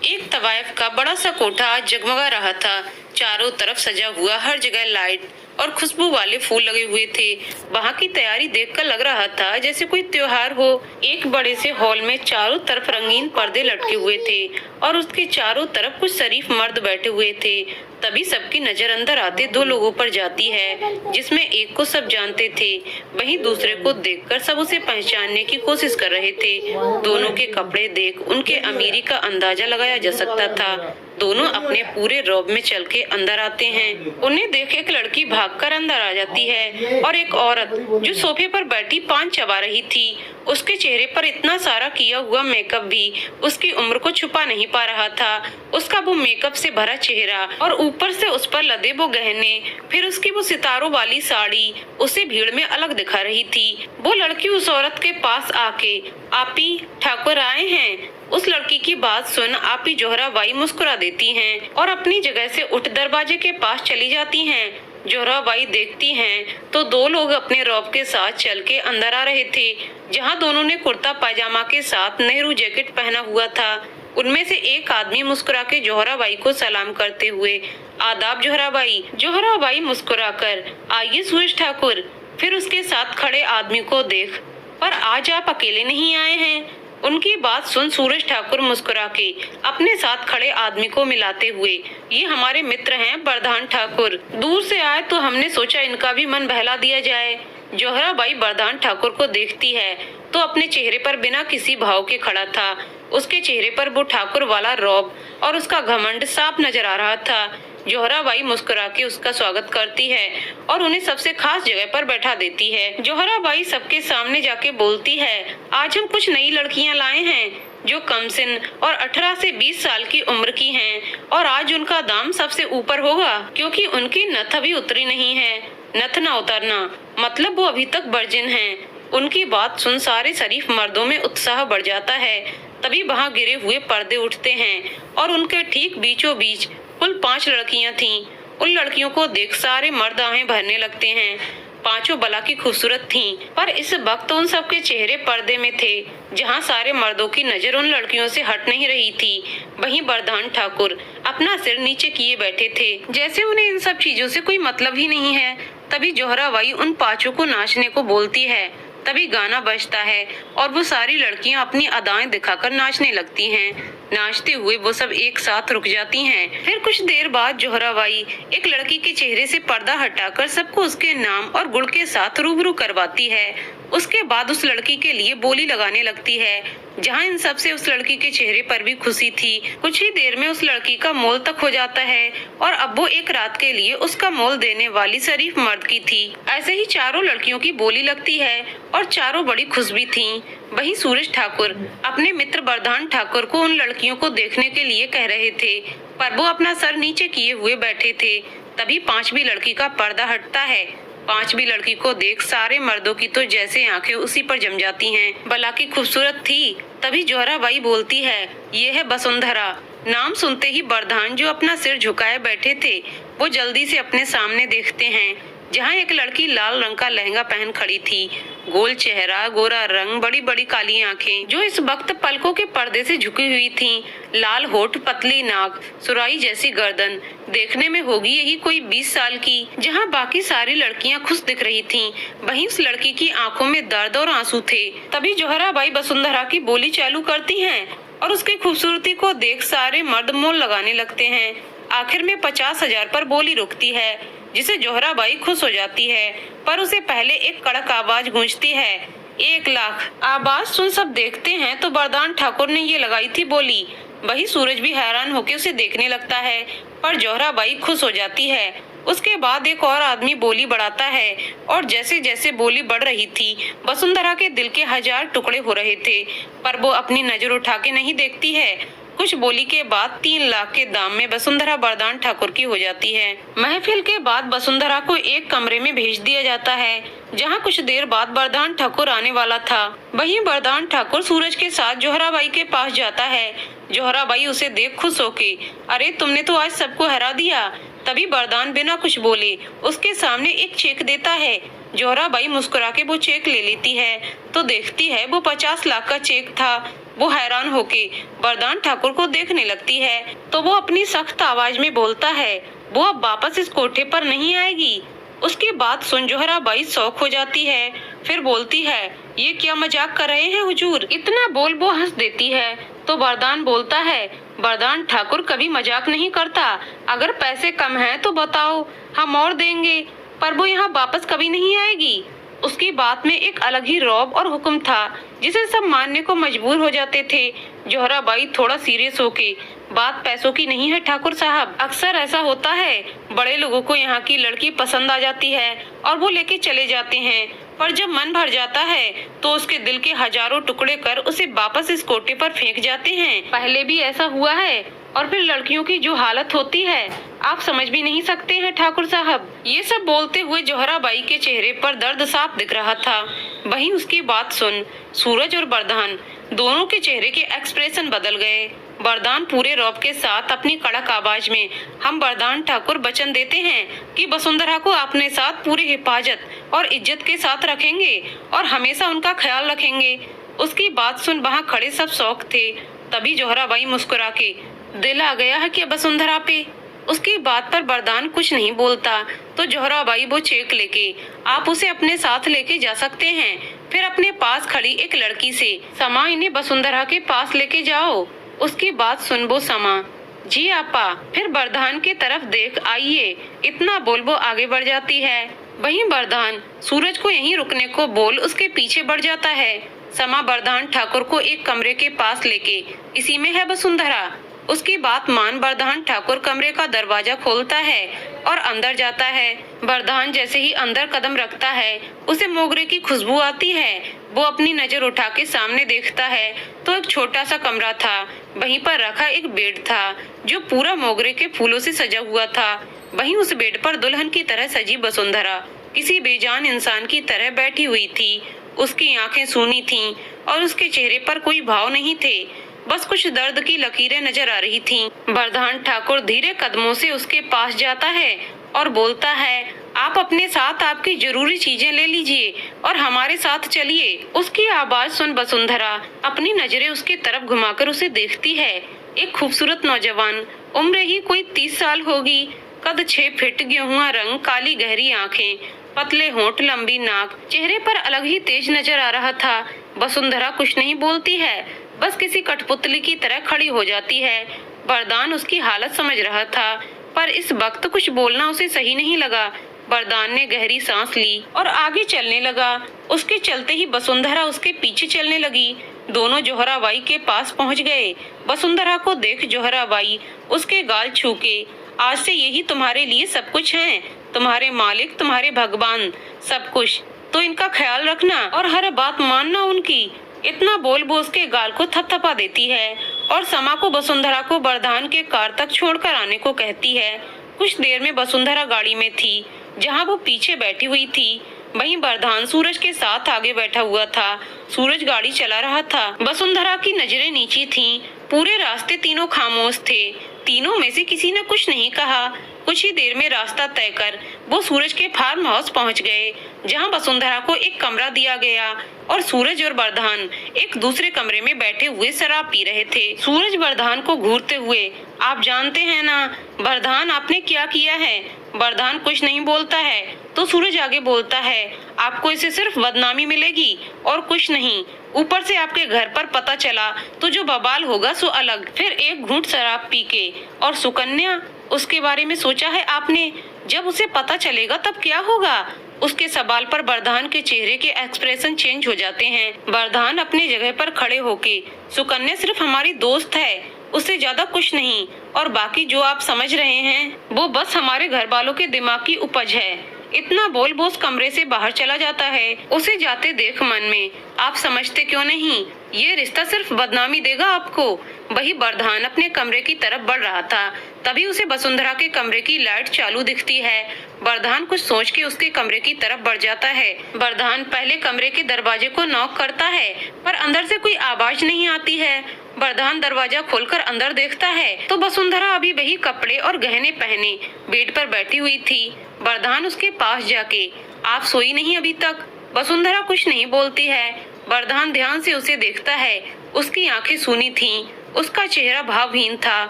एक तवायफ का बड़ा सा कोठा आज जगमगा रहा था। चारों तरफ सजा हुआ, हर जगह लाइट और खुशबू वाले फूल लगे हुए थे। वहाँ की तैयारी देखकर लग रहा था जैसे कोई त्योहार हो। एक बड़े से हॉल में चारों तरफ रंगीन पर्दे लटके हुए थे और उसके चारों तरफ कुछ शरीफ मर्द बैठे हुए थे। तभी सबकी नजर अंदर आते दो लोगों पर जाती है, जिसमें एक को सब जानते थे, वहीं दूसरे को देखकर सब उसे पहचानने की कोशिश कर रहे थे। दोनों के कपड़े देख उनके अमीरी का अंदाजा लगाया जा सकता था। दोनों अपने पूरे रौब में चल के अंदर आते हैं। उन्हें देख एक लड़की भागकर अंदर आ जाती है और एक औरत जो सोफे पर बैठी पान चबा रही थी, उसके चेहरे पर इतना सारा किया हुआ मेकअप भी उसकी उम्र को छुपा नहीं पा रहा था। उसका वो मेकअप से भरा चेहरा और ऊपर से उस पर लदे वो गहने, फिर उसकी वो सितारों वाली साड़ी उसे भीड़ में अलग दिखा रही थी। वो लड़की उस औरत के पास आके, आपी ठाकुर आए हैं। उस लड़की की बात सुन आपी जोहराबाई मुस्कुरा देती हैं और अपनी जगह से उठ दरवाजे के पास चली जाती हैं। जोहराबाई देखती हैं तो दो लोग अपने रौब के साथ चल के अंदर आ रहे थे, जहां दोनों ने कुर्ता पायजामा के साथ नेहरू जैकेट पहना हुआ था। उनमें से एक आदमी मुस्कुरा के जोहराबाई को सलाम करते हुए, आदाब जोहराबाई। जोहराबाई मुस्कुराकर, आइए सूरज ठाकुर। फिर उसके साथ खड़े आदमी को देख, पर आज आप अकेले नहीं आए हैं। उनकी बात सुन सूरज ठाकुर मुस्कुरा के अपने साथ खड़े आदमी को मिलाते हुए, ये हमारे मित्र हैं बरधान ठाकुर। दूर से आए तो हमने सोचा इनका भी मन बहला दिया जाए। जोहराबाई बरधान ठाकुर को देखती है तो अपने चेहरे पर बिना किसी भाव के खड़ा था। उसके चेहरे पर वो ठाकुर वाला रौब और उसका घमंड साफ नजर आ रहा था। जोहराबाई मुस्कुरा के उसका स्वागत करती है और उन्हें सबसे खास जगह पर बैठा देती है। जोहराबाई सबके सामने जाके बोलती है, आज हम कुछ नई लड़कियां लाए हैं जो कम सिन और 18 से 20 साल की उम्र की हैं और आज उनका दाम सबसे ऊपर होगा, क्योंकि उनकी नथ अभी उतरी नहीं है। नथ न उतरना मतलब वो अभी तक वर्जिन हैं। उनकी बात सुन सारे शरीफ मर्दों में उत्साह बढ़ जाता है। तभी वहाँ गिरे हुए पर्दे उठते हैं और उनके ठीक बीचों बीच कुल 5 लड़कियां थीं। उन लड़कियों को देख सारे मर्द आहें भरने लगते हैं। पांचों बला की खूबसूरत थीं, पर इस वक्त उन सबके चेहरे पर्दे में थे, जहां सारे मर्दों की नजर उन लड़कियों से हट नहीं रही थी। वहीं बरधान ठाकुर अपना सिर नीचे किए बैठे थे, जैसे उन्हें इन सब चीजों से कोई मतलब ही नहीं है। तभी जोहराबाई उन पांचों को नाचने को बोलती है। तभी गाना बजता है और वो सारी लड़कियां अपनी अदाएं दिखाकर नाचने लगती हैं। नाचते हुए वो सब एक साथ रुक जाती हैं। फिर कुछ देर बाद जोहराबाई एक लड़की के चेहरे से पर्दा हटाकर सबको उसके नाम और गुण के साथ रूबरू करवाती है। उसके बाद उस लड़की के लिए बोली लगाने लगती है, जहाँ इन सब से उस लड़की के चेहरे पर भी खुशी थी। कुछ ही देर में उस लड़की का मोल तक हो जाता है और अब वो एक रात के लिए उसका मोल देने वाली शरीफ मर्द की थी। ऐसे ही चारों लड़कियों की बोली लगती है और चारों बड़ी खुश भी थीं। वहीं सूरज ठाकुर अपने मित्र बरधान ठाकुर को उन लड़कियों को देखने के लिए कह रहे थे, पर वो अपना सर नीचे किए हुए बैठे थे। तभी 5वीं लड़की का पर्दा हटता है। 5वीं लड़की को देख सारे मर्दों की तो जैसे आंखें उसी पर जम जाती हैं। भला की खूबसूरत थी। तभी जोहराबाई बोलती है, ये है वसुंधरा। नाम सुनते ही बरधान जो अपना सिर झुकाए बैठे थे, वो जल्दी से अपने सामने देखते हैं, जहाँ एक लड़की लाल रंग का लहंगा पहन खड़ी थी। गोल चेहरा, गोरा रंग, बड़ी बड़ी काली आंखें जो इस वक्त पलकों के पर्दे से झुकी हुई थीं, लाल होठ, पतली नाक, सुराई जैसी गर्दन। देखने में होगी यही कोई 20 साल की। जहाँ बाकी सारी लड़कियां खुश दिख रही थीं, वहीं उस लड़की की आंखों में दर्द और आंसू थे। तभी जोहराबाई वसुंधरा की बोली चालू करती हैं और उसकी खूबसूरती को देख सारे मर्द मोल लगाने लगते हैं। आखिर में 50,000 पर बोली रुकती है, जिसे जोहराबाई खुश हो जाती है, पर उसे पहले एक कड़क आवाज गूंजती है, 1 लाख। आवाज सुन सब देखते हैं तो बरदान ठाकुर ने ये लगाई थी बोली। वही सूरज भी हैरान होकर उसे देखने लगता है, पर जोहराबाई खुश हो जाती है। उसके बाद एक और आदमी बोली बढ़ाता है और जैसे जैसे बोली बढ़ रही थी, वसुंधरा के दिल के 1000 टुकड़े हो रहे थे, पर वो अपनी नजर उठा के नहीं देखती है। कुछ बोली के बाद 3 लाख के दाम में वसुंधरा बरदान ठाकुर की हो जाती है। महफिल के बाद वसुंधरा को एक कमरे में भेज दिया जाता है, जहां कुछ देर बाद बरदान ठाकुर आने वाला था। वहीं बरदान ठाकुर सूरज के साथ जोहराबाई के पास जाता है। जोहराबाई उसे देख खुश होके, अरे तुमने तो आज सबको हरा दिया। तभी बरदान बिना कुछ बोले उसके सामने एक चेक देता है। जोहराबाई मुस्कुरा के वो चेक ले लेती है तो देखती है वो 50 लाख का चेक था। वो हैरान होके वरदान ठाकुर को देखने लगती है तो वो अपनी सख्त आवाज में बोलता है, वो अब वापस इस कोठे पर नहीं आएगी। उसकी बात सुन जोहराबाई शौक हो जाती है, फिर बोलती है, ये क्या मजाक कर रहे हैं हुजूर। इतना बोल वो हंस देती है तो वरदान बोलता है, वरदान ठाकुर कभी मजाक नहीं करता, अगर पैसे कम हैं तो बताओ, हम और देंगे, पर वो यहाँ वापस कभी नहीं आएगी। उसकी बात में एक अलग ही रौब और हुक्म था जिसे सब मानने को मजबूर हो जाते थे। जोहराबाई थोड़ा सीरियस होके, बात पैसों की नहीं है ठाकुर साहब, अक्सर ऐसा होता है, बड़े लोगों को यहाँ की लड़की पसंद आ जाती है और वो लेके चले जाते हैं, पर जब मन भर जाता है तो उसके दिल के हजारों टुकड़े कर उसे वापस इस कोटे पर फेंक जाते हैं। पहले भी ऐसा हुआ है और फिर लड़कियों की जो हालत होती है आप समझ भी नहीं सकते हैं ठाकुर साहब। ये सब बोलते हुए जोहराबाई के चेहरे पर दर्द साफ दिख रहा था। वहीं उसकी बात सुन सूरज और वरदान दोनों के चेहरे के एक्सप्रेशन बदल गए। वरदान पूरे रौब के साथ अपनी कड़क आवाज में, हम वरदान ठाकुर वचन देते हैं कि वसुंधरा को अपने साथ पूरी हिफाजत और इज्जत के साथ रखेंगे और हमेशा उनका ख्याल रखेंगे। उसकी बात सुन वहाँ खड़े सब शौक थे। तभी जोहराबाई मुस्कुरा के, दिल आ गया है क्या वसुंधरा पे। उसकी बात पर वरदान कुछ नहीं बोलता तो जोहराबाई वो चेक लेके, आप उसे अपने साथ लेके जा सकते हैं। फिर अपने पास खड़ी एक लड़की से, समा इन्हें वसुंधरा के पास लेके जाओ। उसकी बात सुन वो समा, जी आपा। फिर वरदान की तरफ देख, आइए, इतना बोल वो आगे बढ़ जाती है। वहीं वरदान सूरज को यहीं रुकने को बोल उसके पीछे बढ़ जाता है। समा वरदान ठाकुर को एक कमरे के पास लेके, इसी में है वसुंधरा। उसकी बात मान वरदान ठाकुर कमरे का दरवाजा खोलता है और अंदर जाता है। वरदान जैसे ही अंदर कदम रखता है उसे मोगरे की खुशबू आती है। वो अपनी नजर उठा के सामने देखता है तो एक छोटा सा कमरा था, वहीं पर रखा एक बेड था जो पूरा मोगरे के फूलों से सजा हुआ था। वहीं उस बेड पर दुल्हन की तरह सजी वसुंधरा किसी बेजान इंसान की तरह बैठी हुई थी। उसकी आंखें सूनी थीं और उसके चेहरे पर कोई भाव नहीं थे, बस कुछ दर्द की लकीरें नजर आ रही थीं। वरदान ठाकुर धीरे कदमों से उसके पास जाता है और बोलता है, आप अपने साथ आपकी जरूरी चीजें ले लीजिए और हमारे साथ चलिए। उसकी आवाज सुन वसुंधरा अपनी नजरें उसके तरफ घुमाकर उसे देखती है। एक खूबसूरत नौजवान, उम्र ही कोई 30 साल होगी, कद 6 फीट, गेहुआ रंग, काली गहरी आंखें, पतले होंठ, लंबी नाक, चेहरे पर अलग ही तेज नजर आ रहा था। वसुंधरा कुछ नहीं बोलती है, बस किसी कठपुतली की तरह खड़ी हो जाती है। वरदान उसकी हालत समझ रहा था पर इस वक्त कुछ बोलना उसे सही नहीं लगा। वरदान ने गहरी सांस ली और आगे चलने लगा। उसके चलते ही वसुंधरा उसके पीछे चलने लगी। दोनों जोहराबाई के पास पहुंच गए। वसुंधरा को देख जोहराबाई उसके गाल छू के, आज से यही तुम्हारे लिए सब कुछ है, तुम्हारे मालिक, तुम्हारे भगवान, सब कुछ, तो इनका ख्याल रखना और हर बात मानना उनकी। इतना बोल वो उसके गाल को थपथपा देती है और समा को वसुंधरा को वरदान के कार तक छोड़कर आने को कहती है। कुछ देर में वसुंधरा गाड़ी में थी जहां वो पीछे बैठी हुई थी। वहीं वरदान सूरज के साथ आगे बैठा हुआ था। सूरज गाड़ी चला रहा था। वसुंधरा की नजरें नीची थीं। पूरे रास्ते तीनों खामोश थे। तीनों में से किसी ने कुछ नहीं कहा। कुछ ही देर में रास्ता तय कर वो सूरज के फार्म हाउस पहुंच गए जहां वसुंधरा को एक कमरा दिया गया और सूरज और वरदान एक दूसरे कमरे में बैठे हुए शराब पी रहे थे। सूरज वरदान को घूरते हुए, आप जानते हैं ना वरदान आपने क्या किया है। वरदान कुछ नहीं बोलता है तो सूरज आगे बोलता है, आपको इसे सिर्फ बदनामी मिलेगी और कुछ नहीं, ऊपर से आपके घर पर पता चला तो जो बवाल होगा सो अलग। फिर एक घूंट शराब पी के, और सुकन्या, उसके बारे में सोचा है आपने, जब उसे पता चलेगा तब क्या होगा। उसके सवाल पर वरदान के चेहरे के एक्सप्रेशन चेंज हो जाते हैं। वरदान अपने जगह पर खड़े होके, सुकन्या सिर्फ हमारी दोस्त है, उससे ज्यादा कुछ नहीं, और बाकी जो आप समझ रहे हैं वो बस हमारे घर वालों के दिमाग की उपज है। इतना बोल वो उस कमरे से बाहर चला जाता है। उसे जाते देख मन में, आप समझते क्यों नहीं, ये रिश्ता सिर्फ बदनामी देगा आपको। वही वरदान अपने कमरे की तरफ बढ़ रहा था। तभी उसे वसुंधरा के कमरे की लाइट चालू दिखती है। वरदान कुछ सोच के उसके कमरे की तरफ बढ़ जाता है। वरदान पहले कमरे के दरवाजे को नॉक करता है पर अंदर से कोई आवाज नहीं आती है। वरदान दरवाजा खोलकर अंदर देखता है तो वसुंधरा अभी वही कपड़े और गहने पहने बेड पर बैठी हुई थी। वरदान उसके पास जाके, आप सोई नहीं अभी तक। वसुंधरा कुछ नहीं बोलती है। वरदान ध्यान से उसे देखता है उसकी आंखें सूनी थीं, उसका चेहरा भावहीन था।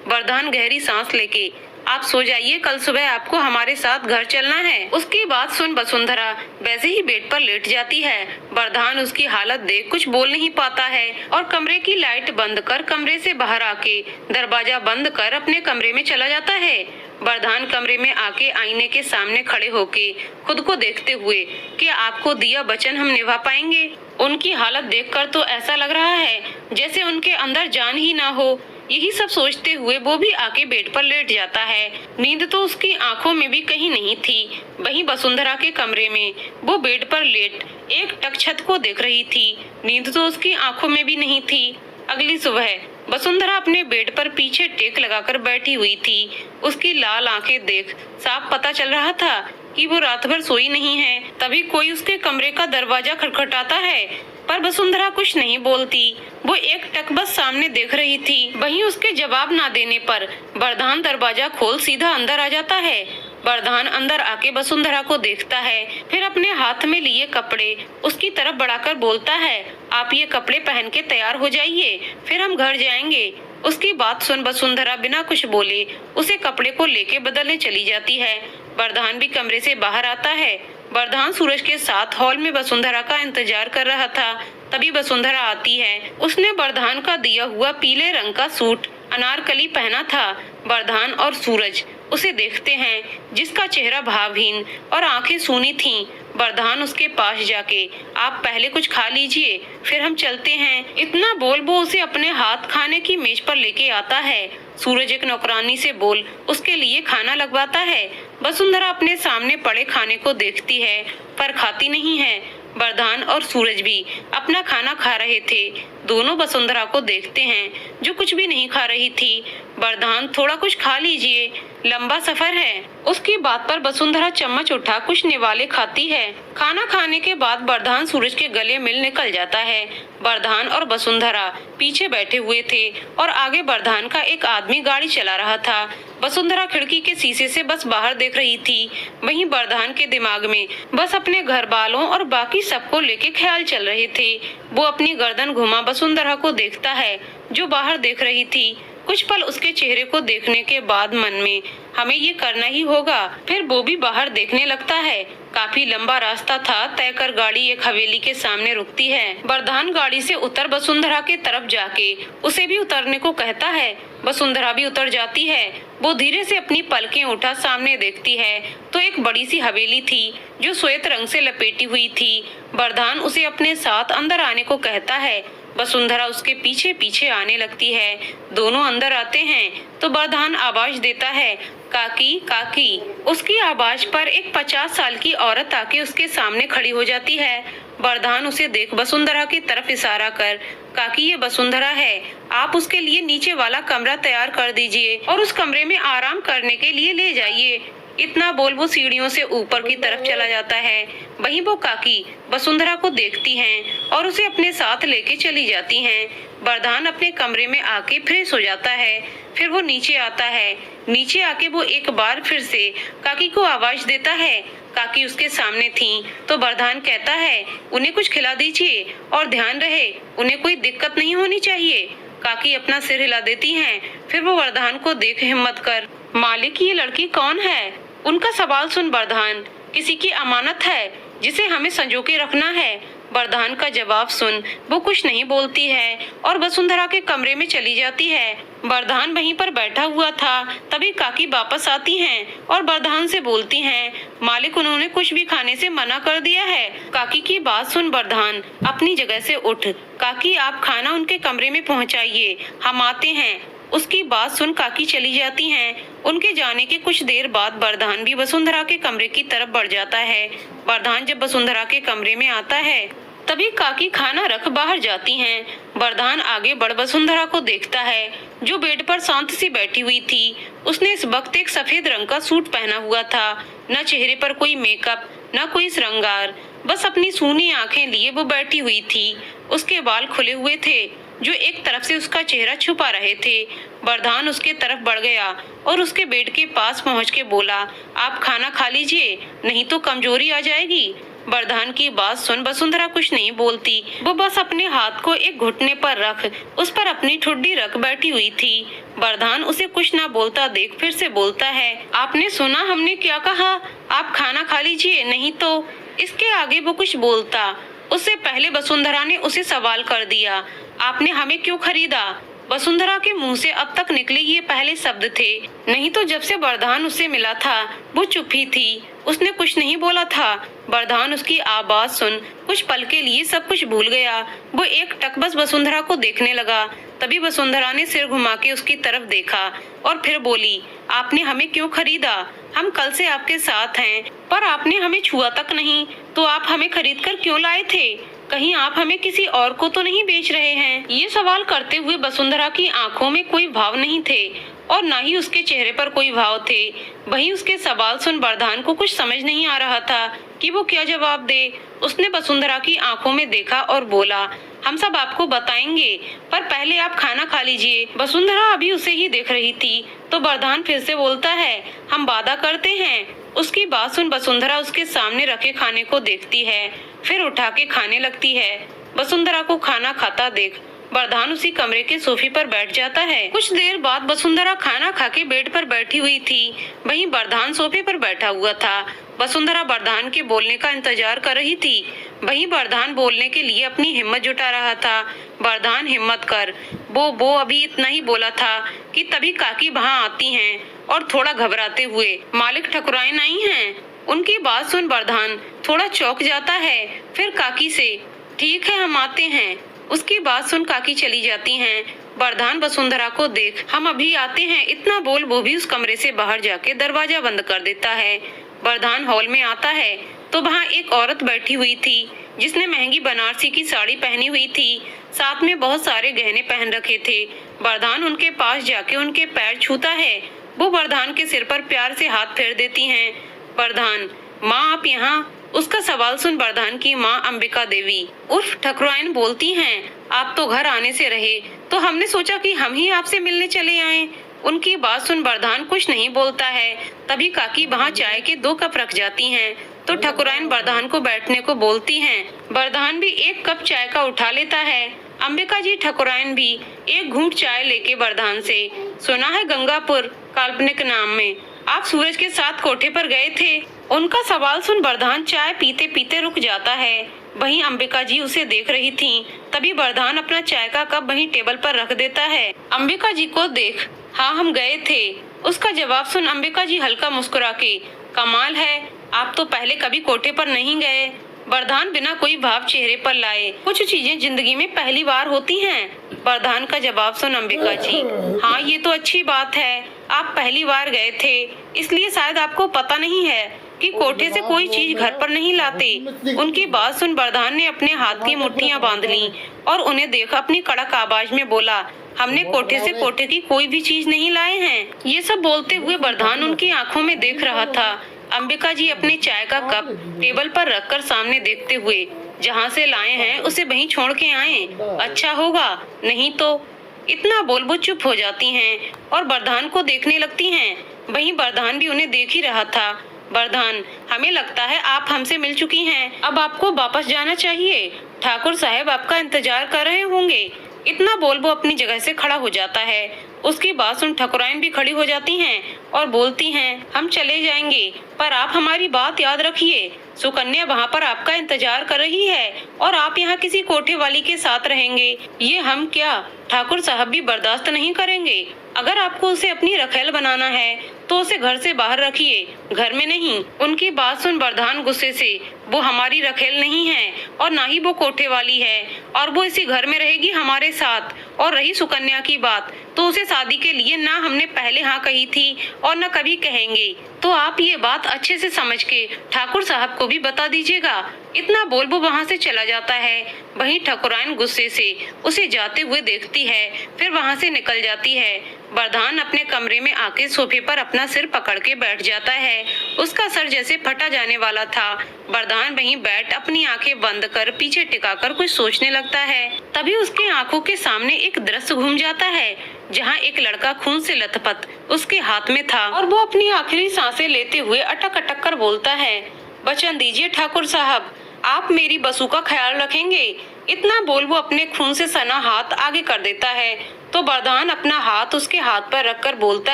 वरदान गहरी सांस लेके, आप सो जाइए, कल सुबह आपको हमारे साथ घर चलना है। उसकी बात सुन वसुंधरा वैसे ही बेड पर लेट जाती है। वरदान उसकी हालत देख कुछ बोल नहीं पाता है और कमरे की लाइट बंद कर कमरे से बाहर आके दरवाजा बंद कर अपने कमरे में चला जाता है। वरदान कमरे में आके आईने के सामने खड़े होके खुद को देखते हुए कि आपको दिया वचन हम निभा पाएंगे। उनकी हालत देखकर तो ऐसा लग रहा है जैसे उनके अंदर जान ही ना हो। यही सब सोचते हुए वो भी आके बेड पर लेट जाता है। नींद तो उसकी आंखों में भी कहीं नहीं थी। वहीं वसुंधरा के कमरे में वो बेड पर लेट एक टक छत को देख रही थी। नींद तो उसकी आंखों में भी नहीं थी। अगली सुबह वसुंधरा अपने बेड पर पीछे टेक लगाकर बैठी हुई थी। उसकी लाल आंखें देख साफ पता चल रहा था कि वो रात भर सोई नहीं है। तभी कोई उसके कमरे का दरवाजा खटखटाता है, पर वसुंधरा कुछ नहीं बोलती। वो एक टक बस सामने देख रही थी। वहीं उसके जवाब ना देने पर वरदान दरवाजा खोल सीधा अंदर आ जाता है। वरदान अंदर आके वसुंधरा को देखता है, फिर अपने हाथ में लिए कपड़े उसकी तरफ बढ़ाकर बोलता है, आप ये कपड़े पहन के तैयार हो जाइए, फिर हम घर जाएंगे। उसकी बात सुन वसुंधरा बिना कुछ बोले उसे कपड़े को लेके बदलने चली जाती है। वरदान भी कमरे से बाहर आता है। वरदान सूरज के साथ हॉल में वसुंधरा का इंतजार कर रहा था। तभी वसुंधरा आती है। उसने वरदान का दिया हुआ पीले रंग का सूट अनारकली पहना था। वरदान और सूरज उसे देखते हैं, जिसका चेहरा भावहीन और आंखें सूनी थीं। वरदान उसके पास जाके, आप पहले कुछ खा लीजिए, फिर हम चलते हैं। इतना बोल वो उसे अपने हाथ खाने की मेज पर लेके आता है। सूरज एक नौकरानी से बोल उसके लिए खाना लगवाता है। वसुंधरा अपने सामने पड़े खाने को देखती है, पर खाती नहीं है। वरदान और सूरज भी अपना खाना खा रहे थे। दोनों वसुंधरा को देखते हैं, जो कुछ भी नहीं खा रही थी। वरदान, थोड़ा कुछ खा लीजिए, लंबा सफर है। उसकी बात पर वसुंधरा चम्मच उठा कुछ निवाले खाती है। खाना खाने के बाद वरदान सूरज के गले मिल निकल जाता है। वरदान और वसुंधरा पीछे बैठे हुए थे और आगे वरदान का एक आदमी गाड़ी चला रहा था। वसुंधरा खिड़की के शीशे से बस बाहर देख रही थी। वहीं वरदान के दिमाग में बस अपने घर वालों और बाकी सबको लेके ख्याल चल रहे थे। वो अपनी गर्दन घुमा वसुंधरा को देखता है, जो बाहर देख रही थी। कुछ पल उसके चेहरे को देखने के बाद मन में हमें ये करना ही होगा। फिर वो भी बाहर देखने लगता है। काफी लंबा रास्ता था तय कर गाड़ी एक हवेली के सामने रुकती है। वरदान गाड़ी से उतर वसुंधरा के तरफ जाके उसे भी उतरने को कहता है। वसुंधरा भी उतर जाती है। वो धीरे से अपनी पलकें उठा सामने देखती है तो एक बड़ी सी हवेली थी, जो श्वेत रंग से लपेटी हुई थी। वरदान उसे अपने साथ अंदर आने को कहता है। वसुंधरा उसके पीछे पीछे आने लगती है। दोनों अंदर आते हैं तो वरदान आवाज देता है, काकी काकी। उसकी आवाज पर एक 50 साल की औरत आके उसके सामने खड़ी हो जाती है। वरदान उसे देख वसुंधरा की तरफ इशारा कर, काकी ये वसुंधरा है, आप उसके लिए नीचे वाला कमरा तैयार कर दीजिए और उस कमरे में आराम करने के लिए ले जाइए। इतना बोल वो सीढ़ियों से ऊपर की तरफ चला जाता है। वहीं वो काकी वसुंधरा को देखती हैं और उसे अपने साथ लेके चली जाती हैं। वरदान अपने कमरे में आके फ्रेश हो जाता है। फिर वो नीचे आता है। नीचे आके वो एक बार फिर से काकी को आवाज देता है। काकी उसके सामने थी तो वरदान कहता है, उन्हें कुछ खिला दीजिए और ध्यान रहे उन्हें कोई दिक्कत नहीं होनी चाहिए। काकी अपना सिर हिला देती हैं। फिर वो वरदान को देख हिम्मत कर, मालिक ये लड़की कौन है? उनका सवाल सुन वरदान, किसी की अमानत है जिसे हमें संजो के रखना है। वरदान का जवाब सुन वो कुछ नहीं बोलती है और वसुंधरा के कमरे में चली जाती है। वरदान वहीं पर बैठा हुआ था। तभी काकी वापस आती हैं और वरदान से बोलती हैं, मालिक उन्होंने कुछ भी खाने से मना कर दिया है। काकी की बात सुन वरदान अपनी जगह से उठ, काकी आप खाना उनके कमरे में पहुंचाइए, हम आते हैं। उसकी बात सुन काकी चली जाती हैं। उनके जाने के कुछ देर बाद वरदान भी वसुंधरा के कमरे की तरफ बढ़ जाता है। वरदान जब वसुंधरा के कमरे में आता है तभी काकी खाना रख बाहर जाती हैं। वरदान आगे बढ़ वसुंधरा को देखता है, जो बेड पर शांत सी बैठी हुई थी। उसने इस वक्त एक सफेद रंग का सूट पहना हुआ था। न चेहरे पर कोई मेकअप, न कोई श्रृंगार, बस अपनी सूनी आंखें लिए वो बैठी हुई थी। उसके बाल खुले हुए थे, जो एक तरफ से उसका चेहरा छुपा रहे थे। वरदान उसके तरफ बढ़ गया और उसके बेड के पास पहुंच के बोला, आप खाना खा लीजिए, नहीं तो कमजोरी आ जाएगी। वरदान की बात सुन वसुंधरा कुछ नहीं बोलती। वो बस अपने हाथ को एक घुटने पर रख उस पर अपनी ठुड्डी रख बैठी हुई थी। वरदान उसे कुछ ना बोलता देख फिर से बोलता है, आपने सुना हमने क्या कहा? आप खाना खा लीजिए, नहीं तो। इसके आगे वो कुछ बोलता उससे पहले वसुंधरा ने उसे सवाल कर दिया, आपने हमें क्यों खरीदा? वसुंधरा के मुंह से अब तक निकले ये पहले शब्द थे। नहीं तो जब से वरदान उससे मिला था वो चुप ही थी, उसने कुछ नहीं बोला था। वरदान उसकी आवाज सुन कुछ पल के लिए सब कुछ भूल गया। वो एक टक बस वसुंधरा को देखने लगा। तभी वसुंधरा ने सिर घुमा के उसकी तरफ देखा और फिर बोली, आपने हमें क्यों खरीदा? हम कल से आपके साथ हैं, पर आपने हमें छुआ तक नहीं, तो आप हमें खरीद कर क्यों लाए थे? कहीं आप हमें किसी और को तो नहीं बेच रहे हैं? ये सवाल करते हुए वसुंधरा की आंखों में कोई भाव नहीं थे और न ही उसके चेहरे पर कोई भाव थे। वहीं उसके सवाल सुन वरदान को कुछ समझ नहीं आ रहा था कि वो क्या जवाब दे। उसने वसुंधरा की आंखों में देखा और बोला, हम सब आपको बताएंगे, पर पहले आप खाना खा लीजिए। वसुंधरा अभी उसे ही देख रही थी तो वरदान फिर से बोलता है, हम वादा करते हैं। उसकी बात सुन वसुंधरा उसके सामने रखे खाने को देखती है, फिर उठा के खाने लगती है। वसुंधरा को खाना खाता देख वरदान उसी कमरे के सोफे पर बैठ जाता है। कुछ देर बाद वसुंधरा खाना खा के बेड पर बैठी हुई थी, वहीं वरदान सोफे पर बैठा हुआ था। वसुंधरा वरदान के बोलने का इंतजार कर रही थी। वहीं वरदान बोलने के लिए अपनी हिम्मत जुटा रहा था। वरदान, हिम्मत कर। वो अभी इतना ही बोला था कि तभी काकी वहाँ आती हैं और थोड़ा घबराते हुए, मालिक ठकुराइन आई हैं। उनकी बात सुन वरदान थोड़ा चौंक जाता है, फिर काकी से, ठीक है हम आते हैं। उसकी बात सुन काकी चली जाती हैं। वरदान वसुंधरा को देख, हम अभी आते हैं, इतना बोल वो भी उस कमरे से बाहर जाके दरवाजा बंद कर देता है। वरदान हॉल में आता है तो वहाँ एक औरत बैठी हुई थी जिसने महंगी बनारसी की साड़ी पहनी हुई थी, साथ में बहुत सारे गहने पहन रखे थे। वरदान उनके पास जाके उनके पैर छूता है। वो वरदान के सिर पर प्यार से हाथ फेर देती हैं। वरदान, माँ आप यहाँ? उसका सवाल सुन वरदान की माँ अंबिका देवी उर्फ ठकुराइन बोलती हैं, आप तो घर आने से रहे तो हमने सोचा कि हम ही आपसे मिलने चले आएं। उनकी बात सुन वरदान कुछ नहीं बोलता है। तभी काकी वहाँ चाय के 2 कप रख जाती हैं तो ठकुराइन वरदान को बैठने को बोलती हैं। वरदान भी 1 कप चाय का उठा लेता है। अंबिका जी ठकुराइन भी एक घूंट चाय लेके वरदान से, सुना है गंगापुर काल्पनिक नाम में आप सूरज के साथ कोठे पर गए थे? उनका सवाल सुन वरदान चाय पीते पीते रुक जाता है। वहीं अंबिका जी उसे देख रही थीं। तभी वरदान अपना चाय का कप वहीं टेबल पर रख देता है। अंबिका जी को देख, हाँ हम गए थे। उसका जवाब सुन अंबिका जी हल्का मुस्कुरा के, कमाल है, आप तो पहले कभी कोठे पर नहीं गए। वरदान बिना कोई भाव चेहरे पर लाए, कुछ चीजें जिंदगी में पहली बार होती हैं। वरदान का जवाब सुन अंबिका जी, हाँ ये तो अच्छी बात है, आप पहली बार गए थे इसलिए शायद आपको पता नहीं है कि कोठे से कोई चीज घर पर नहीं लाते। उनकी बात सुन वरदान ने अपने हाथ की मुट्ठियां बांध ली और उन्हें देख अपनी कड़क आवाज में बोला, हमने कोठे से कोठे की कोई भी चीज नहीं लाए हैं। ये सब बोलते हुए वरदान उनकी आंखों में देख रहा था। अंबिका जी अपने चाय का कप टेबल पर रखकर सामने देखते हुए, जहाँ से लाए हैं उसे वहीं छोड़ के आए, अच्छा होगा, नहीं तो। इतना बोल वो चुप हो जाती हैं और वरदान को देखने लगती हैं। वहीं वरदान भी उन्हें देख ही रहा था। वरदान, हमें लगता है आप हमसे मिल चुकी हैं, अब आपको वापस जाना चाहिए, ठाकुर साहब आपका इंतजार कर रहे होंगे। इतना बोल वो अपनी जगह से खड़ा हो जाता है। उसकी बात सुन ठकुराइन भी खड़ी हो जाती हैं और बोलती हैं, हम चले जाएंगे पर आप हमारी बात याद रखिए, सुकन्या वहाँ पर आपका इंतजार कर रही है और आप यहाँ किसी कोठे वाली के साथ रहेंगे, ये हम क्या ठाकुर साहब भी बर्दाश्त नहीं करेंगे। अगर आपको उसे अपनी रखेल बनाना है तो उसे घर से बाहर रखिए, घर में नहीं। उनकी बात सुन वरदान गुस्से से, वो हमारी रखेल नहीं है और ना ही वो कोठे वाली है और वो इसी घर में रहेगी हमारे साथ। और रही सुकन्या की बात, तो उसे शादी के लिए ना हमने पहले हाँ कही थी और न कभी कहेंगे, तो आप ये बात अच्छे से समझ के ठाकुर साहब को भी बता दीजिएगा। इतना बोल वो वहाँ से चला जाता है। वहीं ठकुराइन गुस्से से उसे जाते हुए देखती है, फिर वहाँ से निकल जाती है। वरदान अपने कमरे में आके सोफे पर अपना सिर पकड़ के बैठ जाता है। उसका सर जैसे फटा जाने वाला था। वरदान वहीं बैठ अपनी आंखें बंद कर पीछे टिकाकर कुछ सोचने लगता है। तभी उसके आंखों के सामने एक दृश्य घूम जाता है, जहाँ एक लड़का खून से लथपथ उसके हाथ में था और वो अपनी आखिरी सांसें लेते हुए अटक अटक कर बोलता है, वचन दीजिए ठाकुर साहब, आप मेरी बसु का ख्याल रखेंगे। इतना बोल वो अपने खून से सना हाथ आगे कर देता है तो बरदान अपना हाथ उसके हाथ पर रखकर बोलता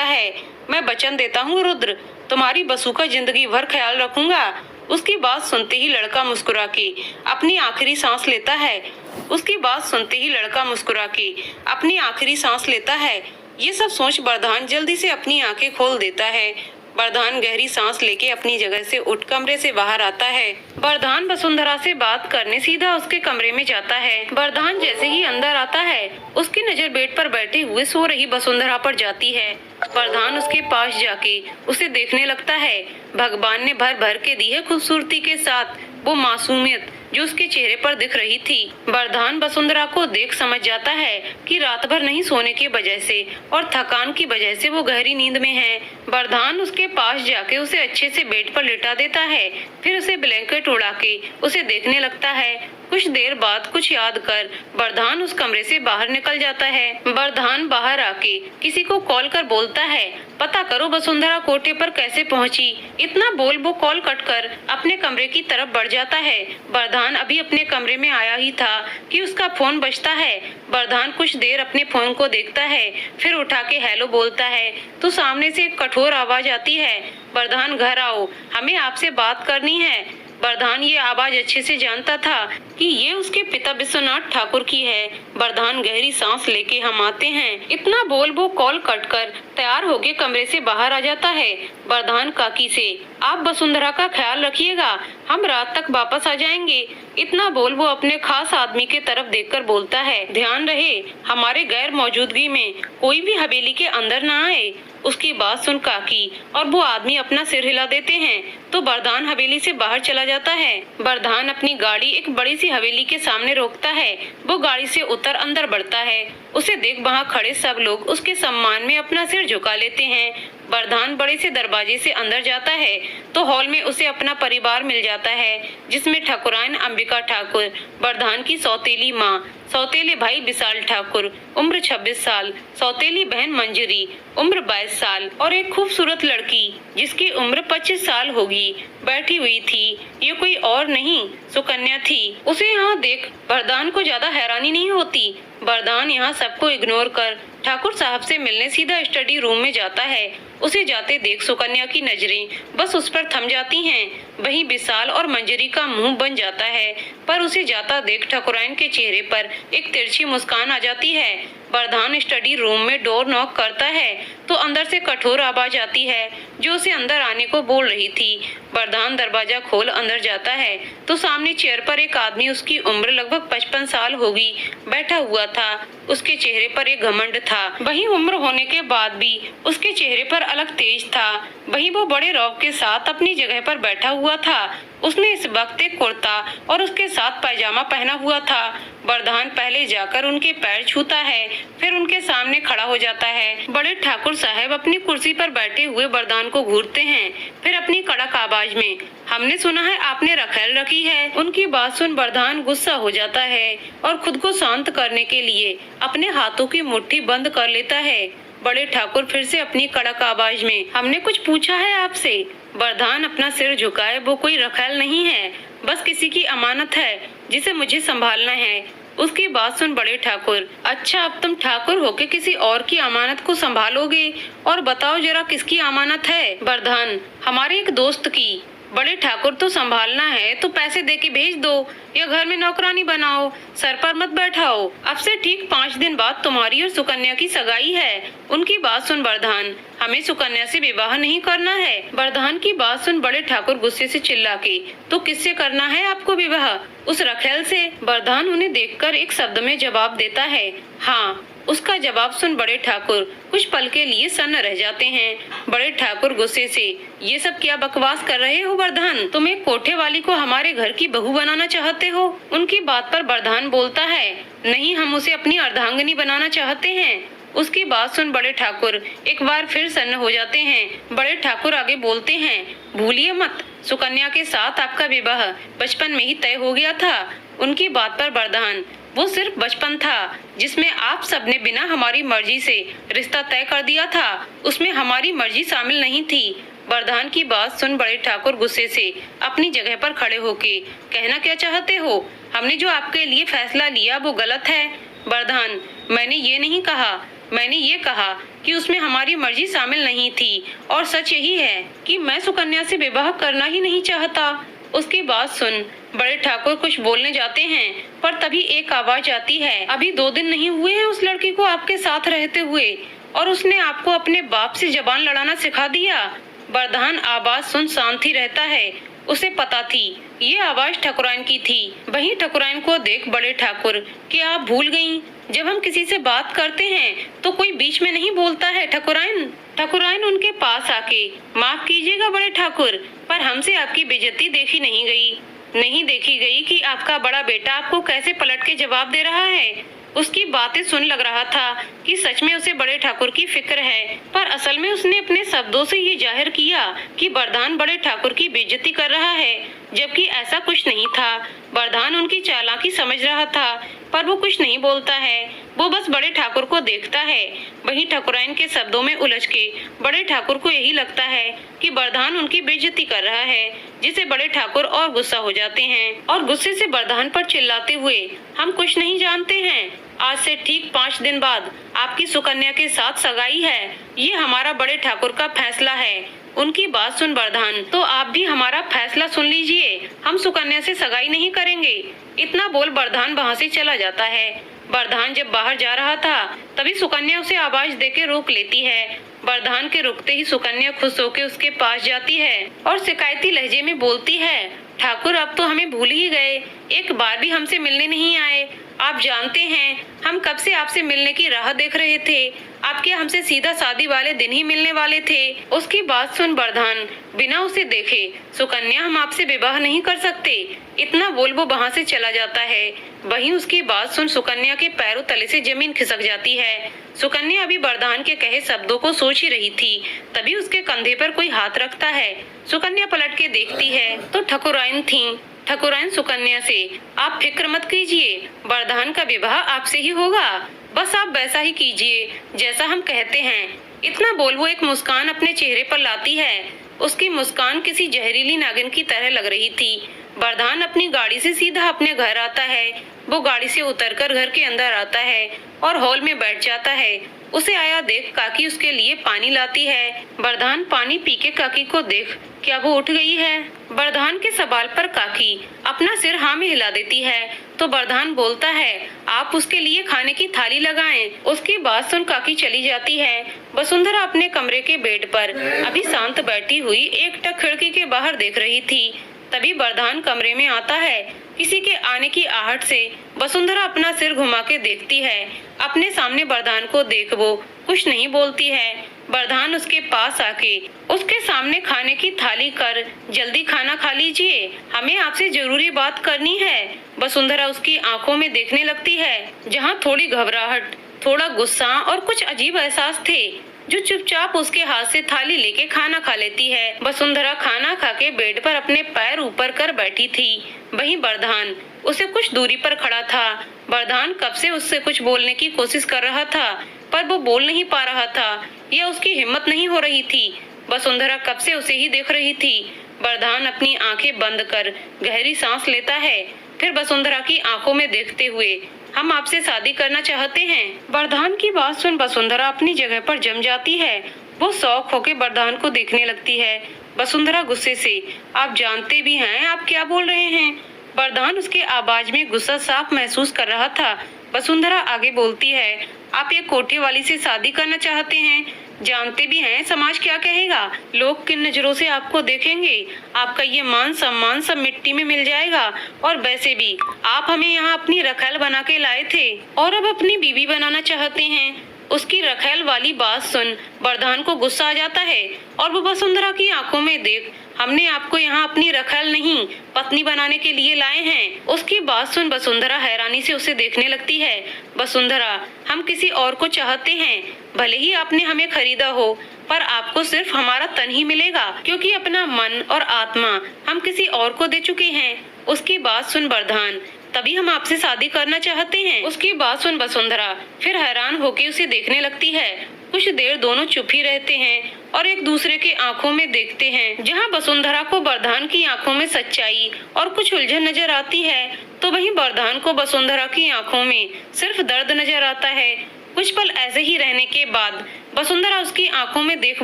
है, मैं वचन देता हूँ रुद्र, तुम्हारी बसु का जिंदगी भर ख्याल रखूंगा। उसकी बात सुनते ही लड़का मुस्कुरा के अपनी आखिरी सांस लेता है। उसकी बात सुनते ही लड़का मुस्कुरा के अपनी आखिरी सांस लेता है। ये सब सोच बरदान जल्दी से अपनी आंखें खोल देता है। बरदान गहरी सांस लेके अपनी जगह से उठ कमरे से बाहर आता है। बरदान वसुंधरा से बात करने सीधा उसके कमरे में जाता है। बरदान जैसे ही अंदर आता है, उसकी नजर बेड पर बैठे हुए सो रही वसुंधरा पर जाती है। बरदान उसके पास जाके उसे देखने लगता है। भगवान ने भर भर के दी है खूबसूरती के साथ वो मासूमियत जो उसके चेहरे पर दिख रही थी। बरदान वसुंधरा को देख समझ जाता है कि रात भर नहीं सोने की वजह से और थकान की वजह से वो गहरी नींद में है। बरदान उसके पास जाके उसे अच्छे से बेड पर लेटा देता है, फिर उसे ब्लैंकेट उड़ा के उसे देखने लगता है। कुछ देर बाद कुछ याद कर बरदान उस कमरे से बाहर निकल जाता है। बरदान बाहर आके किसी को कॉल कर बोलता है, पता करो वसुंधरा कोठे पर कैसे पहुंची। इतना बोल वो कॉल कट कर अपने कमरे की तरफ बढ़ जाता है। बरदान अभी अपने कमरे में आया ही था कि उसका फोन बजता है। बरदान कुछ देर अपने फोन को देखता है, फिर उठा के हेलो बोलता है तो सामने से एक कठोर आवाज आती है, बरदान घर आओ, हमें आपसे बात करनी है। बरदान ये आवाज अच्छे से जानता था कि ये उसके पिता विश्वनाथ ठाकुर की है। बरदान गहरी सांस लेके हम आते हैं। इतना बोल वो कॉल कट कर तैयार होके कमरे से बाहर आ जाता है। बरदान काकी से, आप वसुंधरा का ख्याल रखिएगा, हम रात तक वापस आ जाएंगे। इतना बोल वो अपने खास आदमी के तरफ देखकर बोलता है, ध्यान रहे हमारे गैर मौजूदगी में कोई भी हवेली के अंदर न आए। उसकी बात सुन काकी और वो आदमी अपना सिर हिला देते हैं तो बरदान हवेली से बाहर चला जाता है। बरदान अपनी गाड़ी एक बड़ी सी हवेली के सामने रोकता है। वो गाड़ी से उतर अंदर बढ़ता है। उसे देख वहाँ खड़े सब लोग उसके सम्मान में अपना सिर झुका लेते हैं। बरदान बड़े से दरवाजे से अंदर जाता है तो हॉल में उसे अपना परिवार मिल जाता है, जिसमें ठाकुराइन अंबिका ठाकुर, बरदान की सौतेली माँ, सौतेले भाई विशाल ठाकुर उम्र 26 साल, सौतेली बहन मंजरी उम्र 22 साल और एक खूबसूरत लड़की जिसकी उम्र 25 साल होगी बैठी हुई थी। ये कोई और नहीं सुकन्या थी। उसे यहाँ देख बरदान को ज्यादा हैरानी नहीं होती। बरदान यहाँ सबको इग्नोर कर ठाकुर साहब से मिलने सीधा स्टडी रूम में जाता है। उसे जाते देख सुकन्या की नजरें बस उस पर थम जाती हैं। वहीं विशाल और मंजरी का मुंह बन जाता है, पर उसे जाता देख ठाकुराइन के चेहरे पर एक तिरछी मुस्कान आ जाती है। बरदान स्टडी रूम में डोर नॉक करता है तो अंदर से कठोर आवाज आती है जो उसे अंदर आने को बोल रही थी। बरदान दरवाजा खोल अंदर जाता है तो सामने चेयर पर एक आदमी, उसकी उम्र लगभग 55 साल होगी, बैठा हुआ था। उसके चेहरे पर एक घमंड था। वहीं उम्र होने के बाद भी उसके चेहरे पर अलग तेज था। वहीं वो बड़े रौब के साथ अपनी जगह पर बैठा हुआ था। उसने इस वक्त एक कुर्ता और उसके साथ पैजामा पहना हुआ था। बरदान पहले जाकर उनके पैर छूता है, फिर उनके सामने खड़ा हो जाता है। बड़े ठाकुर साहब अपनी कुर्सी पर बैठे हुए बरदान को घूरते हैं, फिर अपनी कड़क आवाज में, हमने सुना है आपने रखेल रखी है। उनकी बात सुन बरदान गुस्सा हो जाता है और खुद को शांत करने के लिए अपने हाथों की मुट्ठी बंद कर लेता है। बड़े ठाकुर फिर से अपनी कड़क आवाज में, हमने कुछ पूछा है आपसे। बरदान अपना सिर झुकाए, वो कोई रखेल नहीं है, बस किसी की अमानत है जिसे मुझे संभालना है। उसकी बात सुन बड़े ठाकुर, अच्छा अब तुम ठाकुर होके किसी और की अमानत को संभालोगे, और बताओ जरा किसकी अमानत है। बरदान, हमारे एक दोस्त की। बड़े ठाकुर, तो संभालना है तो पैसे दे के भेज दो या घर में नौकरानी बनाओ, सर पर मत बैठाओ। अब से ठीक 5 दिन बाद तुम्हारी और सुकन्या की सगाई है। उनकी बात सुन बरदान, हमें सुकन्या से विवाह नहीं करना है। बरदान की बात सुन बड़े ठाकुर गुस्से से चिल्ला के, तो किससे करना है आपको विवाह? उस रखेल से। बरदान उन्हें देखकर एक शब्द में जवाब देता है, हाँ। उसका जवाब सुन बड़े ठाकुर कुछ पल के लिए सन्न रह जाते हैं। बड़े ठाकुर गुस्से से, ये सब क्या बकवास कर रहे हो बरदान? तुम एक कोठे वाली को हमारे घर की बहू बनाना चाहते हो? उनकी बात पर बरदान बोलता है, नहीं, हम उसे अपनी अर्धांगिनी बनाना चाहते हैं। उसकी बात सुन बड़े ठाकुर एक बार फिर सन्न हो जाते हैं। बड़े ठाकुर आगे बोलते हैं, भूलिए मत, सुकन्या के साथ आपका विवाह बचपन में ही तय हो गया था। उनकी बात पर बरदान, वो सिर्फ बचपन था जिसमें आप सबने बिना हमारी मर्जी से रिश्ता तय कर दिया था, उसमें हमारी मर्जी शामिल नहीं थी। वरदान की बात सुन बड़े ठाकुर गुस्से से अपनी जगह पर खड़े होके, कहना क्या चाहते हो? हमने जो आपके लिए फैसला लिया वो गलत है। वरदान, मैंने ये नहीं कहा, मैंने ये कहा कि उसमें हमारी मर्जी शामिल नहीं थी और सच यही है कि मैं सुकन्या से विवाह करना ही नहीं चाहता। उसकी बात सुन बड़े ठाकुर कुछ बोलने जाते हैं, पर तभी एक आवाज आती है, अभी 2 दिन नहीं हुए हैं उस लड़की को आपके साथ रहते हुए और उसने आपको अपने बाप से जबान लड़ाना सिखा दिया। वरदान आवाज सुन शांत ही रहता है। उसे पता थी ये आवाज ठकुराइन की थी। वहीं ठकुराइन को देख बड़े ठाकुर, क्या आप भूल गईं? जब हम किसी से बात करते हैं तो कोई बीच में नहीं बोलता है ठकुराइन। ठकुराइन उनके पास आके, माफ कीजिएगा बड़े ठाकुर, पर हमसे आपकी बेइज्जती देखी नहीं देखी गई कि आपका बड़ा बेटा आपको कैसे पलट के जवाब दे रहा है। उसकी बातें सुन लग रहा था कि सच में उसे बड़े ठाकुर की फिक्र है, पर असल में उसने अपने शब्दों से ये जाहिर किया कि वरदान बड़े ठाकुर की बेइज्जती कर रहा है, जबकि ऐसा कुछ नहीं था। वरदान उनकी चालाकी समझ रहा था, पर वो कुछ नहीं बोलता है, वो बस बड़े ठाकुर को देखता है। वहीं ठकुराइन के शब्दों में उलझ के बड़े ठाकुर को यही लगता है कि वरदान उनकी बेइज्जती कर रहा है, जिसे बड़े ठाकुर और गुस्सा हो जाते हैं और गुस्से से वरदान पर चिल्लाते हुए, हम कुछ नहीं जानते हैं, आज से ठीक 5 दिन बाद आपकी सुकन्या के साथ सगाई है, ये हमारा बड़े ठाकुर का फैसला है। उनकी बात सुन वरदान, तो आप भी हमारा फैसला सुन लीजिए, हम सुकन्या से सगाई नहीं करेंगे। इतना बोल वरदान वहाँ से चला जाता है। वरदान जब बाहर जा रहा था तभी सुकन्या उसे आवाज देके रोक लेती है। वरदान के रुकते ही सुकन्या खुश होकर उसके पास जाती है और शिकायती लहजे में बोलती है, ठाकुर अब तो हमें भूल ही गए, एक बार भी हमसे मिलने नहीं आए। आप जानते हैं हम कब से आपसे मिलने की राह देख रहे थे, आपके हमसे सीधा शादी वाले दिन ही मिलने वाले थे। उसकी बात सुन वरदान बिना उसे देखे, सुकन्या हम आपसे विवाह नहीं कर सकते, इतना बोल वो वहाँ से चला जाता है। वहीं उसकी बात सुन सुकन्या के पैरों तले से जमीन खिसक जाती है। सुकन्या अभी वरदान के कहे शब्दों को सोच ही रही थी, तभी उसके कंधे पर कोई हाथ रखता है। सुकन्या पलट के देखती है तो ठकुराइन थी। ठकुराइन सुकन्या से, आप फिक्र मत कीजिए, वरदान का विवाह आपसे ही होगा, बस आप वैसा ही कीजिए जैसा हम कहते हैं। इतना बोल वो एक मुस्कान अपने चेहरे पर लाती है। उसकी मुस्कान किसी जहरीली नागिन की तरह लग रही थी। वरदान अपनी गाड़ी से सीधा अपने घर आता है। वो गाड़ी से उतरकर घर के अंदर आता है और हॉल में बैठ जाता है। उसे आया देख काकी उसके लिए पानी लाती है। वरदान पानी पी के काकी को देख, क्या वो उठ गई है? वरदान के सवाल पर काकी अपना सिर हाँ में हिला देती है तो वरदान बोलता है, आप उसके लिए खाने की थाली लगाएं। उसकी बात सुन काकी चली जाती है। वसुंधरा अपने कमरे के बेड पर अभी शांत बैठी हुई एकटक खिड़की के बाहर देख रही थी। तभी वरदान कमरे में आता है। किसी के आने की आहट से वसुंधरा अपना सिर घुमा के देखती है। अपने सामने वरदान को देख वो कुछ नहीं बोलती है। वरदान उसके पास आके उसके सामने खाने की थाली कर, जल्दी खाना खा लीजिए, हमें आपसे जरूरी बात करनी है। वसुंधरा उसकी आंखों में देखने लगती है, जहाँ थोड़ी घबराहट, थोड़ा गुस्सा और कुछ अजीब एहसास थे, जो चुपचाप उसके हाथ से थाली लेके खाना खा लेती है। वसुंधरा खाना खा के बेड पर अपने पैर ऊपर कर बैठी थी। वहीं वरदान उसे कुछ दूरी पर खड़ा था। वरदान कब से उससे कुछ बोलने की कोशिश कर रहा था, पर वो बोल नहीं पा रहा था या उसकी हिम्मत नहीं हो रही थी। वसुंधरा कब से उसे ही देख रही थी। वरदान अपनी आंखें बंद कर गहरी सांस लेता है, फिर वसुंधरा की आंखों में देखते हुए, हम आपसे शादी करना चाहते हैं। वरदान की बात सुन वसुंधरा अपनी जगह पर जम जाती है। वो शौक होके वरदान को देखने लगती है। वसुंधरा गुस्से से, आप जानते भी हैं आप क्या बोल रहे हैं? वरदान उसके आवाज में गुस्सा साफ महसूस कर रहा था। वसुंधरा आगे बोलती है, आप एक कोठे वाली से शादी करना चाहते हैं, जानते भी हैं समाज क्या कहेगा, लोग किन नजरों से आपको देखेंगे, आपका ये मान सम्मान सब मिट्टी में मिल जाएगा। और वैसे भी आप हमें यहाँ अपनी रखैल बना के लाए थे और अब अपनी बीवी बनाना चाहते हैं। उसकी रखैल वाली बात सुन वरदान को गुस्सा आ जाता है और वो वसुंधरा की आंखों में देख, हमने आपको यहाँ अपनी रखैल नहीं पत्नी बनाने के लिए लाए हैं। उसकी बात सुन वसुंधरा हैरानी से उसे देखने लगती है। वसुंधरा, हम किसी और को चाहते हैं, भले ही आपने हमें खरीदा हो, पर आपको सिर्फ हमारा तन ही मिलेगा, क्योंकि अपना मन और आत्मा हम किसी और को दे चुके हैं। उसकी बात सुन वरदान, तभी हम आपसे शादी करना चाहते हैं। उसकी बात सुन वसुंधरा फिर हैरान होकर उसे देखने लगती है। कुछ देर दोनों चुप ही रहते हैं। और एक दूसरे के आंखों में देखते हैं। जहाँ वसुंधरा को वरदान की आंखों में सच्चाई और कुछ उलझन नजर आती है, तो वहीं वरदान को वसुंधरा की आंखों में सिर्फ दर्द नजर आता है। कुछ पल ऐसे ही रहने के बाद वसुंधरा उसकी आंखों में देख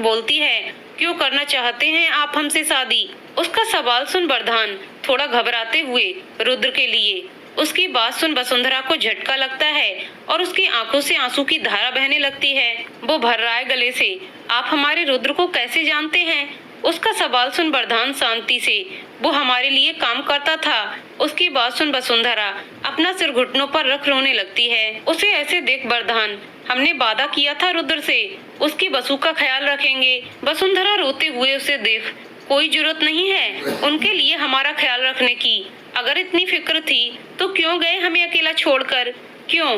बोलती है, क्यों करना चाहते हैं आप हमसे शादी? उसका सवाल सुन वरदान थोड़ा घबराते हुए रुद्र के लिए। उसकी बात सुन वसुंधरा को झटका लगता है और उसकी आंखों से आंसू की धारा बहने लगती है। वो भर रहा है गले से, आप हमारे रुद्र को कैसे जानते हैं? उसका सवाल सुन वरदान शांति से, वो हमारे लिए काम करता था। उसकी बात सुन वसुंधरा अपना सिर घुटनों पर रख रोने लगती है। उसे ऐसे देख वरदान, हमने वादा किया था रुद्र से, उसकी बसु का ख्याल रखेंगे। वसुंधरा रोते हुए उसे देख, कोई जरूरत नहीं है उनके लिए हमारा ख्याल रखने की। अगर इतनी फिक्र थी तो क्यों गए हमें अकेला छोड़कर? क्यों?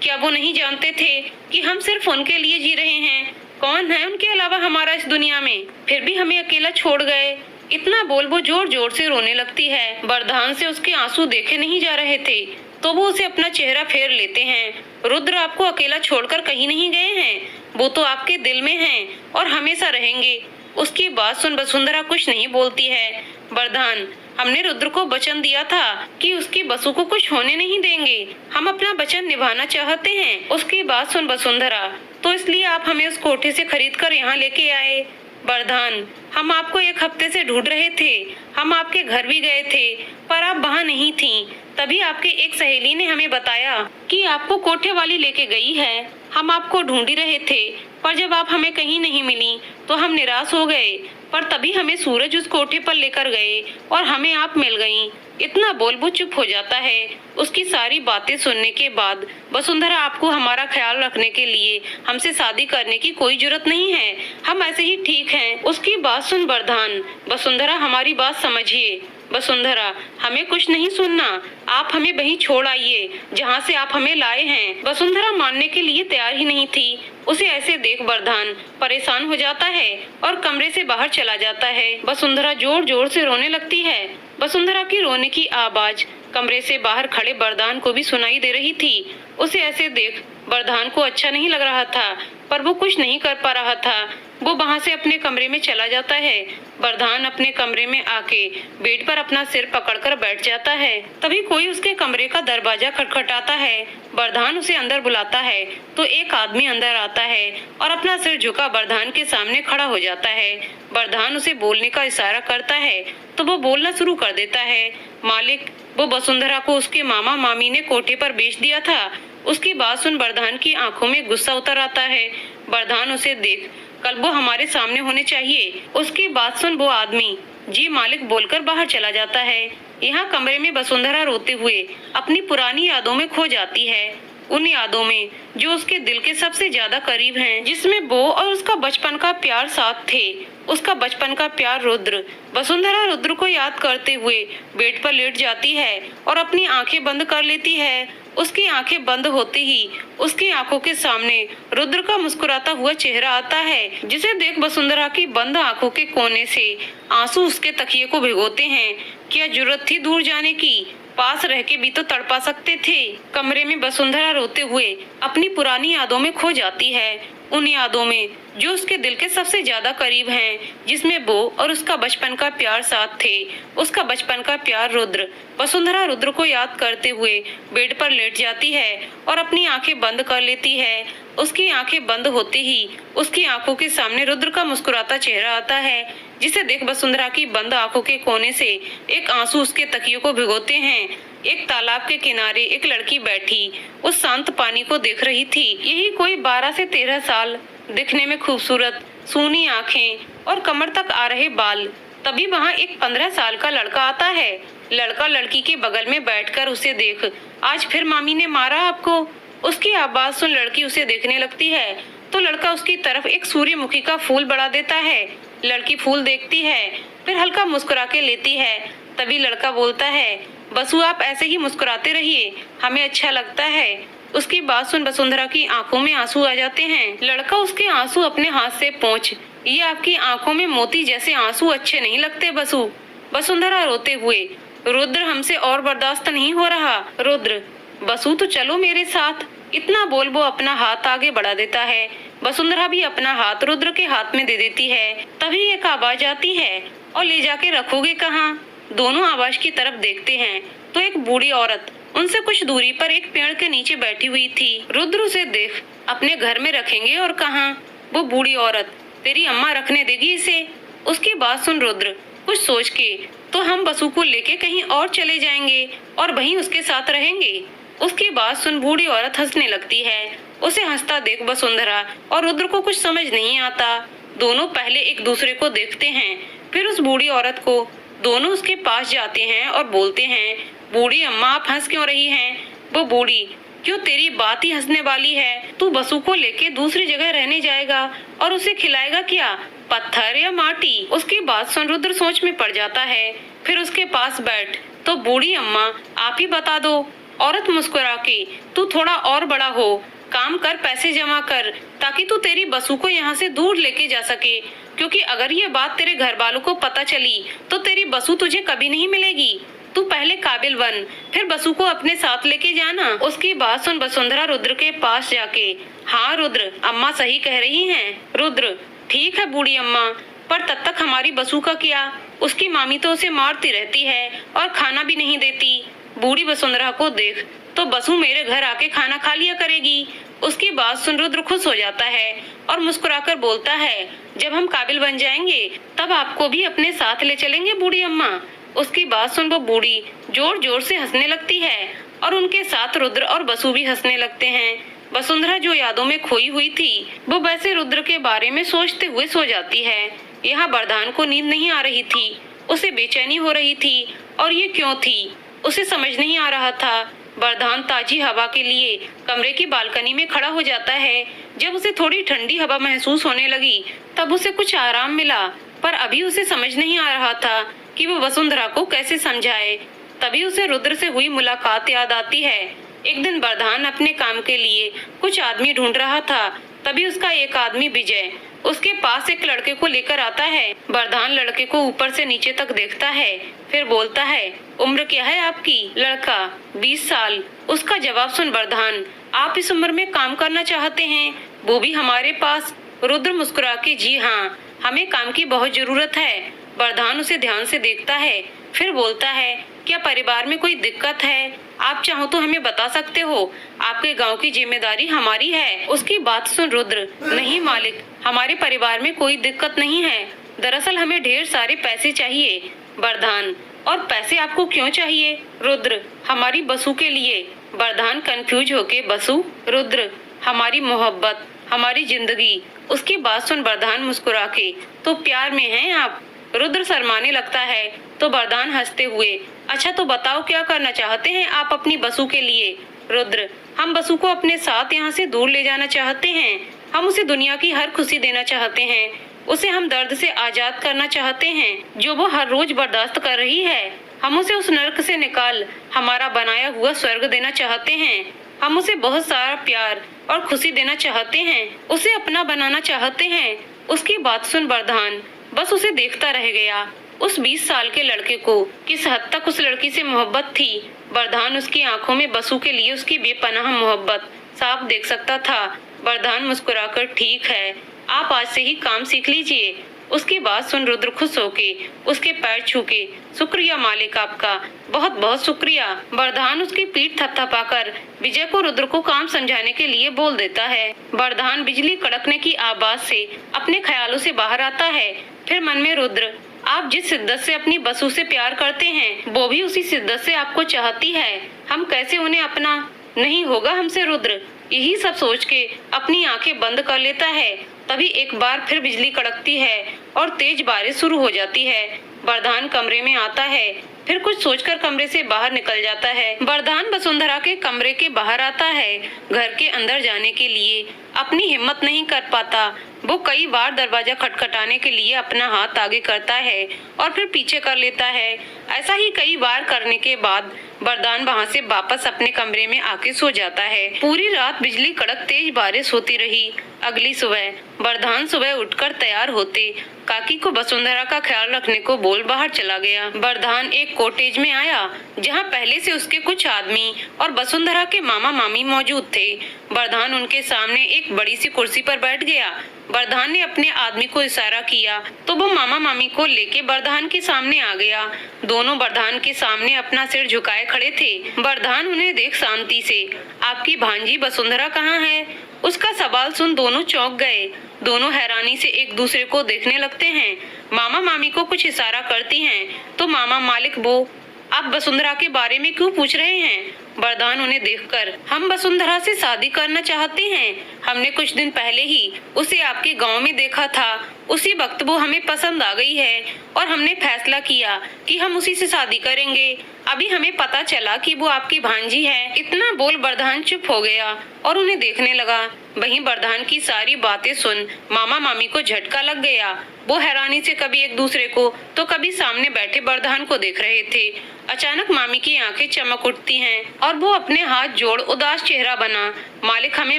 क्या वो नहीं जानते थे कि हम सिर्फ उनके लिए जी रहे हैं? कौन है उनके अलावा हमारा इस दुनिया में? फिर भी हमें अकेला छोड़ गए। इतना बोल वो जोर जोर से रोने लगती है। वरदान से उसके आंसू देखे नहीं जा रहे थे, तो वो उसे अपना चेहरा फेर लेते हैं। रुद्र आपको अकेला छोड़कर कहीं नहीं गए हैं, वो तो आपके दिल में हैं और हमेशा रहेंगे। उसकी बात सुन वसुंधरा कुछ नहीं बोलती है। वरदान, हमने रुद्र को वचन दिया था कि उसकी बसु को कुछ होने नहीं देंगे। हम अपना वचन निभाना चाहते हैं। उसकी बात सुन वसुंधरा, तो इसलिए आप हमें उस कोठे से खरीद कर यहाँ लेके आए। वरदान, हम आपको एक हफ्ते से ढूंढ रहे थे। हम आपके घर भी गए थे, पर आप वहाँ नहीं थी। तभी आपके एक सहेली ने हमें बताया कि आपको कोठे वाली लेके गई है। हम आपको ढूंढ ही रहे थे, पर जब आप हमें कहीं नहीं मिली तो हम निराश हो गए। पर तभी हमें सूरज उस कोठे पर लेकर गए और हमें आप मिल गईं। इतना बोल वो चुप हो जाता है। उसकी सारी बातें सुनने के बाद, वसुंधरा आपको हमारा ख्याल रखने के लिए हमसे शादी करने की कोई जरूरत नहीं है, हम ऐसे ही ठीक हैं। उसकी बात सुन वरदान, वसुंधरा हमारी बात समझिए। वसुंधरा, हमें कुछ नहीं सुनना, आप हमें वहीं छोड़ आइए जहाँ से आप हमें लाए हैं। वसुंधरा मानने के लिए तैयार ही नहीं थी। उसे ऐसे देख वरदान परेशान हो जाता है और कमरे से बाहर चला जाता है। वसुंधरा जोर जोर से रोने लगती है। वसुंधरा की रोने की आवाज कमरे से बाहर खड़े वरदान को भी सुनाई दे रही थी। उसे ऐसे देख वरदान को अच्छा नहीं लग रहा था, पर वो कुछ नहीं कर पा रहा था। वो वहाँ से अपने कमरे में चला जाता है। वरदान अपने कमरे में आके बेड पर अपना सिर पकड़कर बैठ जाता है। तभी कोई उसके कमरे का दरवाजा खटखटाता है। वरदान उसे अंदर बुलाता है तो एक आदमी अंदर आता है और अपना सिर झुका वरदान के सामने खड़ा हो जाता है। वरदान उसे बोलने का इशारा करता है तो वो बोलना शुरू कर देता है। मालिक, वो वसुंधरा को उसके मामा मामी ने कोठे पर बेच दिया था। उसकी बात सुन वरदान की आंखों में गुस्सा उतर आता है। वरदान उसे देख, कल वो हमारे सामने होने चाहिए। उसकी बात सुन वो आदमी जी मालिक बोलकर बाहर चला जाता है। यहाँ कमरे में वसुंधरा रोते हुए अपनी पुरानी यादों में खो जाती है, उन यादों में जो उसके दिल के सबसे ज्यादा करीब हैं, जिसमें वो और उसका बचपन का प्यार साथ थे। उसका बचपन का प्यार रुद्र। वसुंधरा रुद्र को याद करते हुए बेड पर लेट जाती है और अपनी आंखें बंद कर लेती है। उसकी आंखें बंद होते ही उसकी आंखों के सामने रुद्र का मुस्कुराता हुआ चेहरा आता है, जिसे देख वसुंधरा की बंद आंखों के कोने से आंसू उसके तकिए को भिगोते हैं। क्या जरूरत थी दूर जाने की? पास रह के भी तो तड़पा सकते थे। कमरे में वसुंधरा रोते हुए अपनी पुरानी यादों में खो जाती है, उन यादों में जो उसके दिल के सबसे ज्यादा करीब हैं, जिसमें वो और उसका बचपन का प्यार साथ थे। उसका बचपन का प्यार रुद्र। वसुंधरा रुद्र को याद करते हुए बेड पर लेट जाती है और अपनी आंखें बंद कर लेती है। उसकी आंखें बंद होते ही उसकी आंखों के सामने रुद्र का मुस्कुराता चेहरा आता है, जिसे देख वसुंधरा की बंद आंखों के कोने से एक आंसू उसके तकियों को भिगोते हैं। एक तालाब के किनारे एक लड़की बैठी उस शांत पानी को देख रही थी। यही कोई 12 से 13 साल, दिखने में खूबसूरत, सूनी आंखें और कमर तक आ रहे बाल। तभी वहाँ एक 15 साल का लड़का आता है। लड़का लड़की के बगल में बैठकर उसे देख, आज फिर मामी ने मारा आपको? उसकी आवाज सुन लड़की उसे देखने लगती है तो लड़का उसकी तरफ एक सूर्यमुखी का फूल बढ़ा देता है। लड़की फूल देखती है, फिर हल्का मुस्कुरा के लेती है। तभी लड़का बोलता है, बसु आप ऐसे ही मुस्कुराते रहिए, हमें अच्छा लगता है। उसकी बात सुन वसुंधरा की आंखों में आंसू आ जाते हैं। लड़का उसके आंसू अपने हाथ से पोंछ, ये आपकी आंखों में मोती जैसे आंसू अच्छे नहीं लगते बसु। वसुंधरा रोते हुए, रुद्र हमसे और बर्दाश्त नहीं हो रहा। रुद्र, बसु तो चलो मेरे साथ। इतना बोल वो अपना हाथ आगे बढ़ा देता है। वसुंधरा भी अपना हाथ रुद्र के हाथ में दे देती है। तभी एक आवाज आती है, और ले जाके रखोगे कहाँ? दोनों आवाज की तरफ देखते हैं तो एक बूढ़ी औरत उनसे कुछ दूरी पर एक पेड़ के नीचे बैठी हुई थी। रुद्र उसे देख अपने घर में रखेंगे और कहाँ? वो बूढ़ी औरत, तेरी अम्मा रखने देगी इसे? उसकी बात सुन रुद्र कुछ सोच के, तो हम बसु को लेके कहीं और चले जाएंगे और वहीं उसके साथ रहेंगे। उसकी बात सुन बूढ़ी औरत हंसने लगती है। उसे हंसता देख वसुंधरा और रुद्र को कुछ समझ नहीं आता। दोनों पहले एक दूसरे को देखते हैं, फिर उस बूढ़ी औरत को। दोनों उसके पास जाते हैं और बोलते हैं, बूढ़ी अम्मा आप हंस क्यों रही हैं? वो बूढ़ी, क्यों तेरी बात ही हंसने वाली है? तू बसु को लेके दूसरी जगह रहने जाएगा और उसे खिलाएगा क्या, पत्थर या माटी? उसकी बात सुन रुद्र सोच में पड़ जाता है। फिर उसके पास बैठ, तो बूढ़ी अम्मा आप ही बता दो। औरत मुस्कुरा के, तू थोड़ा और बड़ा हो, काम कर, पैसे जमा कर, ताकि तू तेरी बसु को यहाँ से दूर लेके जा सके, क्योंकि अगर ये बात तेरे घर वालों को पता चली तो तेरी बसु तुझे कभी नहीं मिलेगी। तू पहले काबिल बन, फिर बसु को अपने साथ लेके जाना। उसकी बात सुन वसुंधरा रुद्र के पास जाके, हाँ रुद्र, अम्मा सही कह रही हैं। रुद्र, ठीक है बूढ़ी अम्मा, पर तब तक हमारी बसु का क्या? उसकी मामी तो उसे मारती रहती है और खाना भी नहीं देती। बूढ़ी वसुंधरा को देख, तो बसु मेरे घर आके खाना खा लिया करेगी। उसकी बात सुन रुद्र खुश हो जाता है और मुस्कुराकर बोलता है, जब हम काबिल बन जाएंगे तब आपको भी अपने साथ ले चलेंगे बूढ़ी अम्मा। उसकी बात सुन वो बूढ़ी जोर जोर से हंसने लगती है और उनके साथ रुद्र और बसु भी हंसने लगते हैं। वसुंधरा जो यादों में खोई हुई थी, वो वैसे रुद्र के बारे में सोचते हुए सो जाती है। यहाँ वरदान को नींद नहीं आ रही थी, उसे बेचैनी हो रही थी, और ये क्यों थी उसे समझ नहीं आ रहा था। वरदान ताजी हवा के लिए कमरे की बालकनी में खड़ा हो जाता है। जब उसे थोड़ी ठंडी हवा महसूस होने लगी तब उसे कुछ आराम मिला, पर अभी उसे समझ नहीं आ रहा था कि वो वसुंधरा को कैसे समझाए। तभी उसे रुद्र से हुई मुलाकात याद आती है। एक दिन वरदान अपने काम के लिए कुछ आदमी ढूंढ रहा था। तभी उसका एक आदमी विजय उसके पास एक लड़के को लेकर आता है। वरदान लड़के को ऊपर से नीचे तक देखता है, फिर बोलता है, उम्र क्या है आपकी? लड़का, 20 साल। उसका जवाब सुन वरदान, आप इस उम्र में काम करना चाहते हैं, वो भी हमारे पास? रुद्र मुस्कुरा के, जी हाँ, हमें काम की बहुत जरूरत है। वरदान उसे ध्यान से देखता है, फिर बोलता है, क्या परिवार में कोई दिक्कत है? आप चाहो तो हमें बता सकते हो, आपके गांव की जिम्मेदारी हमारी है। उसकी बात सुन रुद्र, नहीं मालिक, हमारे परिवार में कोई दिक्कत नहीं है, दरअसल हमें ढेर सारे पैसे चाहिए। वरदान, और पैसे आपको क्यों चाहिए? रुद्र, हमारी बसु के लिए। वरदान कंफ्यूज होके, बसु? रुद्र, हमारी मोहब्बत, हमारी जिंदगी। उसकी बात सुन वरदान मुस्कुरा के, तो प्यार में हैं आप? रुद्र शर्माने लगता है, तो वरदान हंसते हुए, अच्छा तो बताओ क्या करना चाहते हैं आप अपनी बसु के लिए? रुद्र, हम बसु को अपने साथ यहाँ से दूर ले जाना चाहते हैं। हम उसे दुनिया की हर खुशी देना चाहते हैं। उसे हम दर्द से आजाद करना चाहते हैं जो वो हर रोज बर्दाश्त कर रही है। हम उसे उस नर्क से निकाल हमारा बनाया हुआ स्वर्ग देना चाहते हैं। हम उसे बहुत सारा प्यार और खुशी देना चाहते हैं, उसे अपना बनाना चाहते हैं। उसकी बात सुन वरदान बस उसे देखता रह गया। उस 20 साल के लड़के को किस हद तक उस लड़की से मोहब्बत थी, वरदान उसकी आंखों में बसु के लिए उसकी बेपनाह मोहब्बत साफ देख सकता था। वरदान मुस्कुराकर, ठीक है, आप आज से ही काम सीख लीजिए। उसकी बात सुन रुद्र खुश होके उसके पैर छू के, शुक्रिया मालिक आपका, बहुत बहुत शुक्रिया। वरदान उसकी पीठ थपथपाकर विजय को रुद्र को काम समझाने के लिए बोल देता है। वरदान बिजली कड़कने की आवाज से अपने ख्यालों से बाहर आता है। फिर मन में, रुद्र, आप जिस शिद्दत से अपनी बसु से प्यार करते हैं वो भी उसी शिद्दत से आपको चाहती है। हम कैसे उन्हें अपना? नहीं होगा हमसे रुद्र। यही सब सोच के अपनी आंखें बंद कर लेता है। तभी एक बार फिर बिजली कड़कती है और तेज बारिश शुरू हो जाती है। वरदान कमरे में आता है, फिर कुछ सोचकर कमरे से बाहर निकल जाता है। वरदान वसुंधरा के कमरे के बाहर आता है। घर के अंदर जाने के लिए अपनी हिम्मत नहीं कर पाता। वो कई बार दरवाजा खटखटाने के लिए अपना हाथ आगे करता है और फिर पीछे कर लेता है। ऐसा ही कई बार करने के बाद वरदान वहाँ से वापस अपने कमरे में आके सो जाता है। पूरी रात बिजली कड़क तेज बारिश होती रही। अगली सुबह वरदान सुबह उठकर तैयार होते काकी को वसुंधरा का ख्याल रखने को बोल बाहर चला गया। वरदान एक कॉटेज में आया जहाँ पहले से उसके कुछ आदमी और वसुंधरा के मामा मामी मौजूद थे। वरदान उनके सामने एक बड़ी सी कुर्सी पर बैठ गया। वरदान ने अपने आदमी को इशारा किया तो वो मामा मामी को लेके वरदान के सामने आ गया। दोनों वरदान के सामने अपना सिर झुकाए खड़े थे। वरदान उन्हें देख शांति से, आपकी भांजी वसुंधरा कहाँ है? उसका सवाल सुन दोनों चौंक गए। दोनों हैरानी से एक दूसरे को देखने लगते हैं। मामा मामी को कुछ इशारा करती हैं तो मामा मालिक वो, आप वसुंधरा के बारे में क्यों पूछ रहे हैं? वरदान उन्हें देखकर, हम वसुंधरा से शादी करना चाहते हैं। हमने कुछ दिन पहले ही उसे आपके गांव में देखा था। उसी वक्त वो हमें पसंद आ गई है और हमने फैसला किया कि हम उसी से शादी करेंगे। अभी हमें पता चला कि वो आपकी भांजी है। इतना बोल वरदान चुप हो गया और उन्हें देखने लगा। वहीं वरदान की सारी बातें सुन मामा मामी को झटका लग गया। वो हैरानी से कभी एक दूसरे को तो कभी सामने बैठे वरदान को देख रहे थे। अचानक मामी की आंखें चमक उठती हैं और वो अपने हाथ जोड़ उदास चेहरा बना, मालिक हमें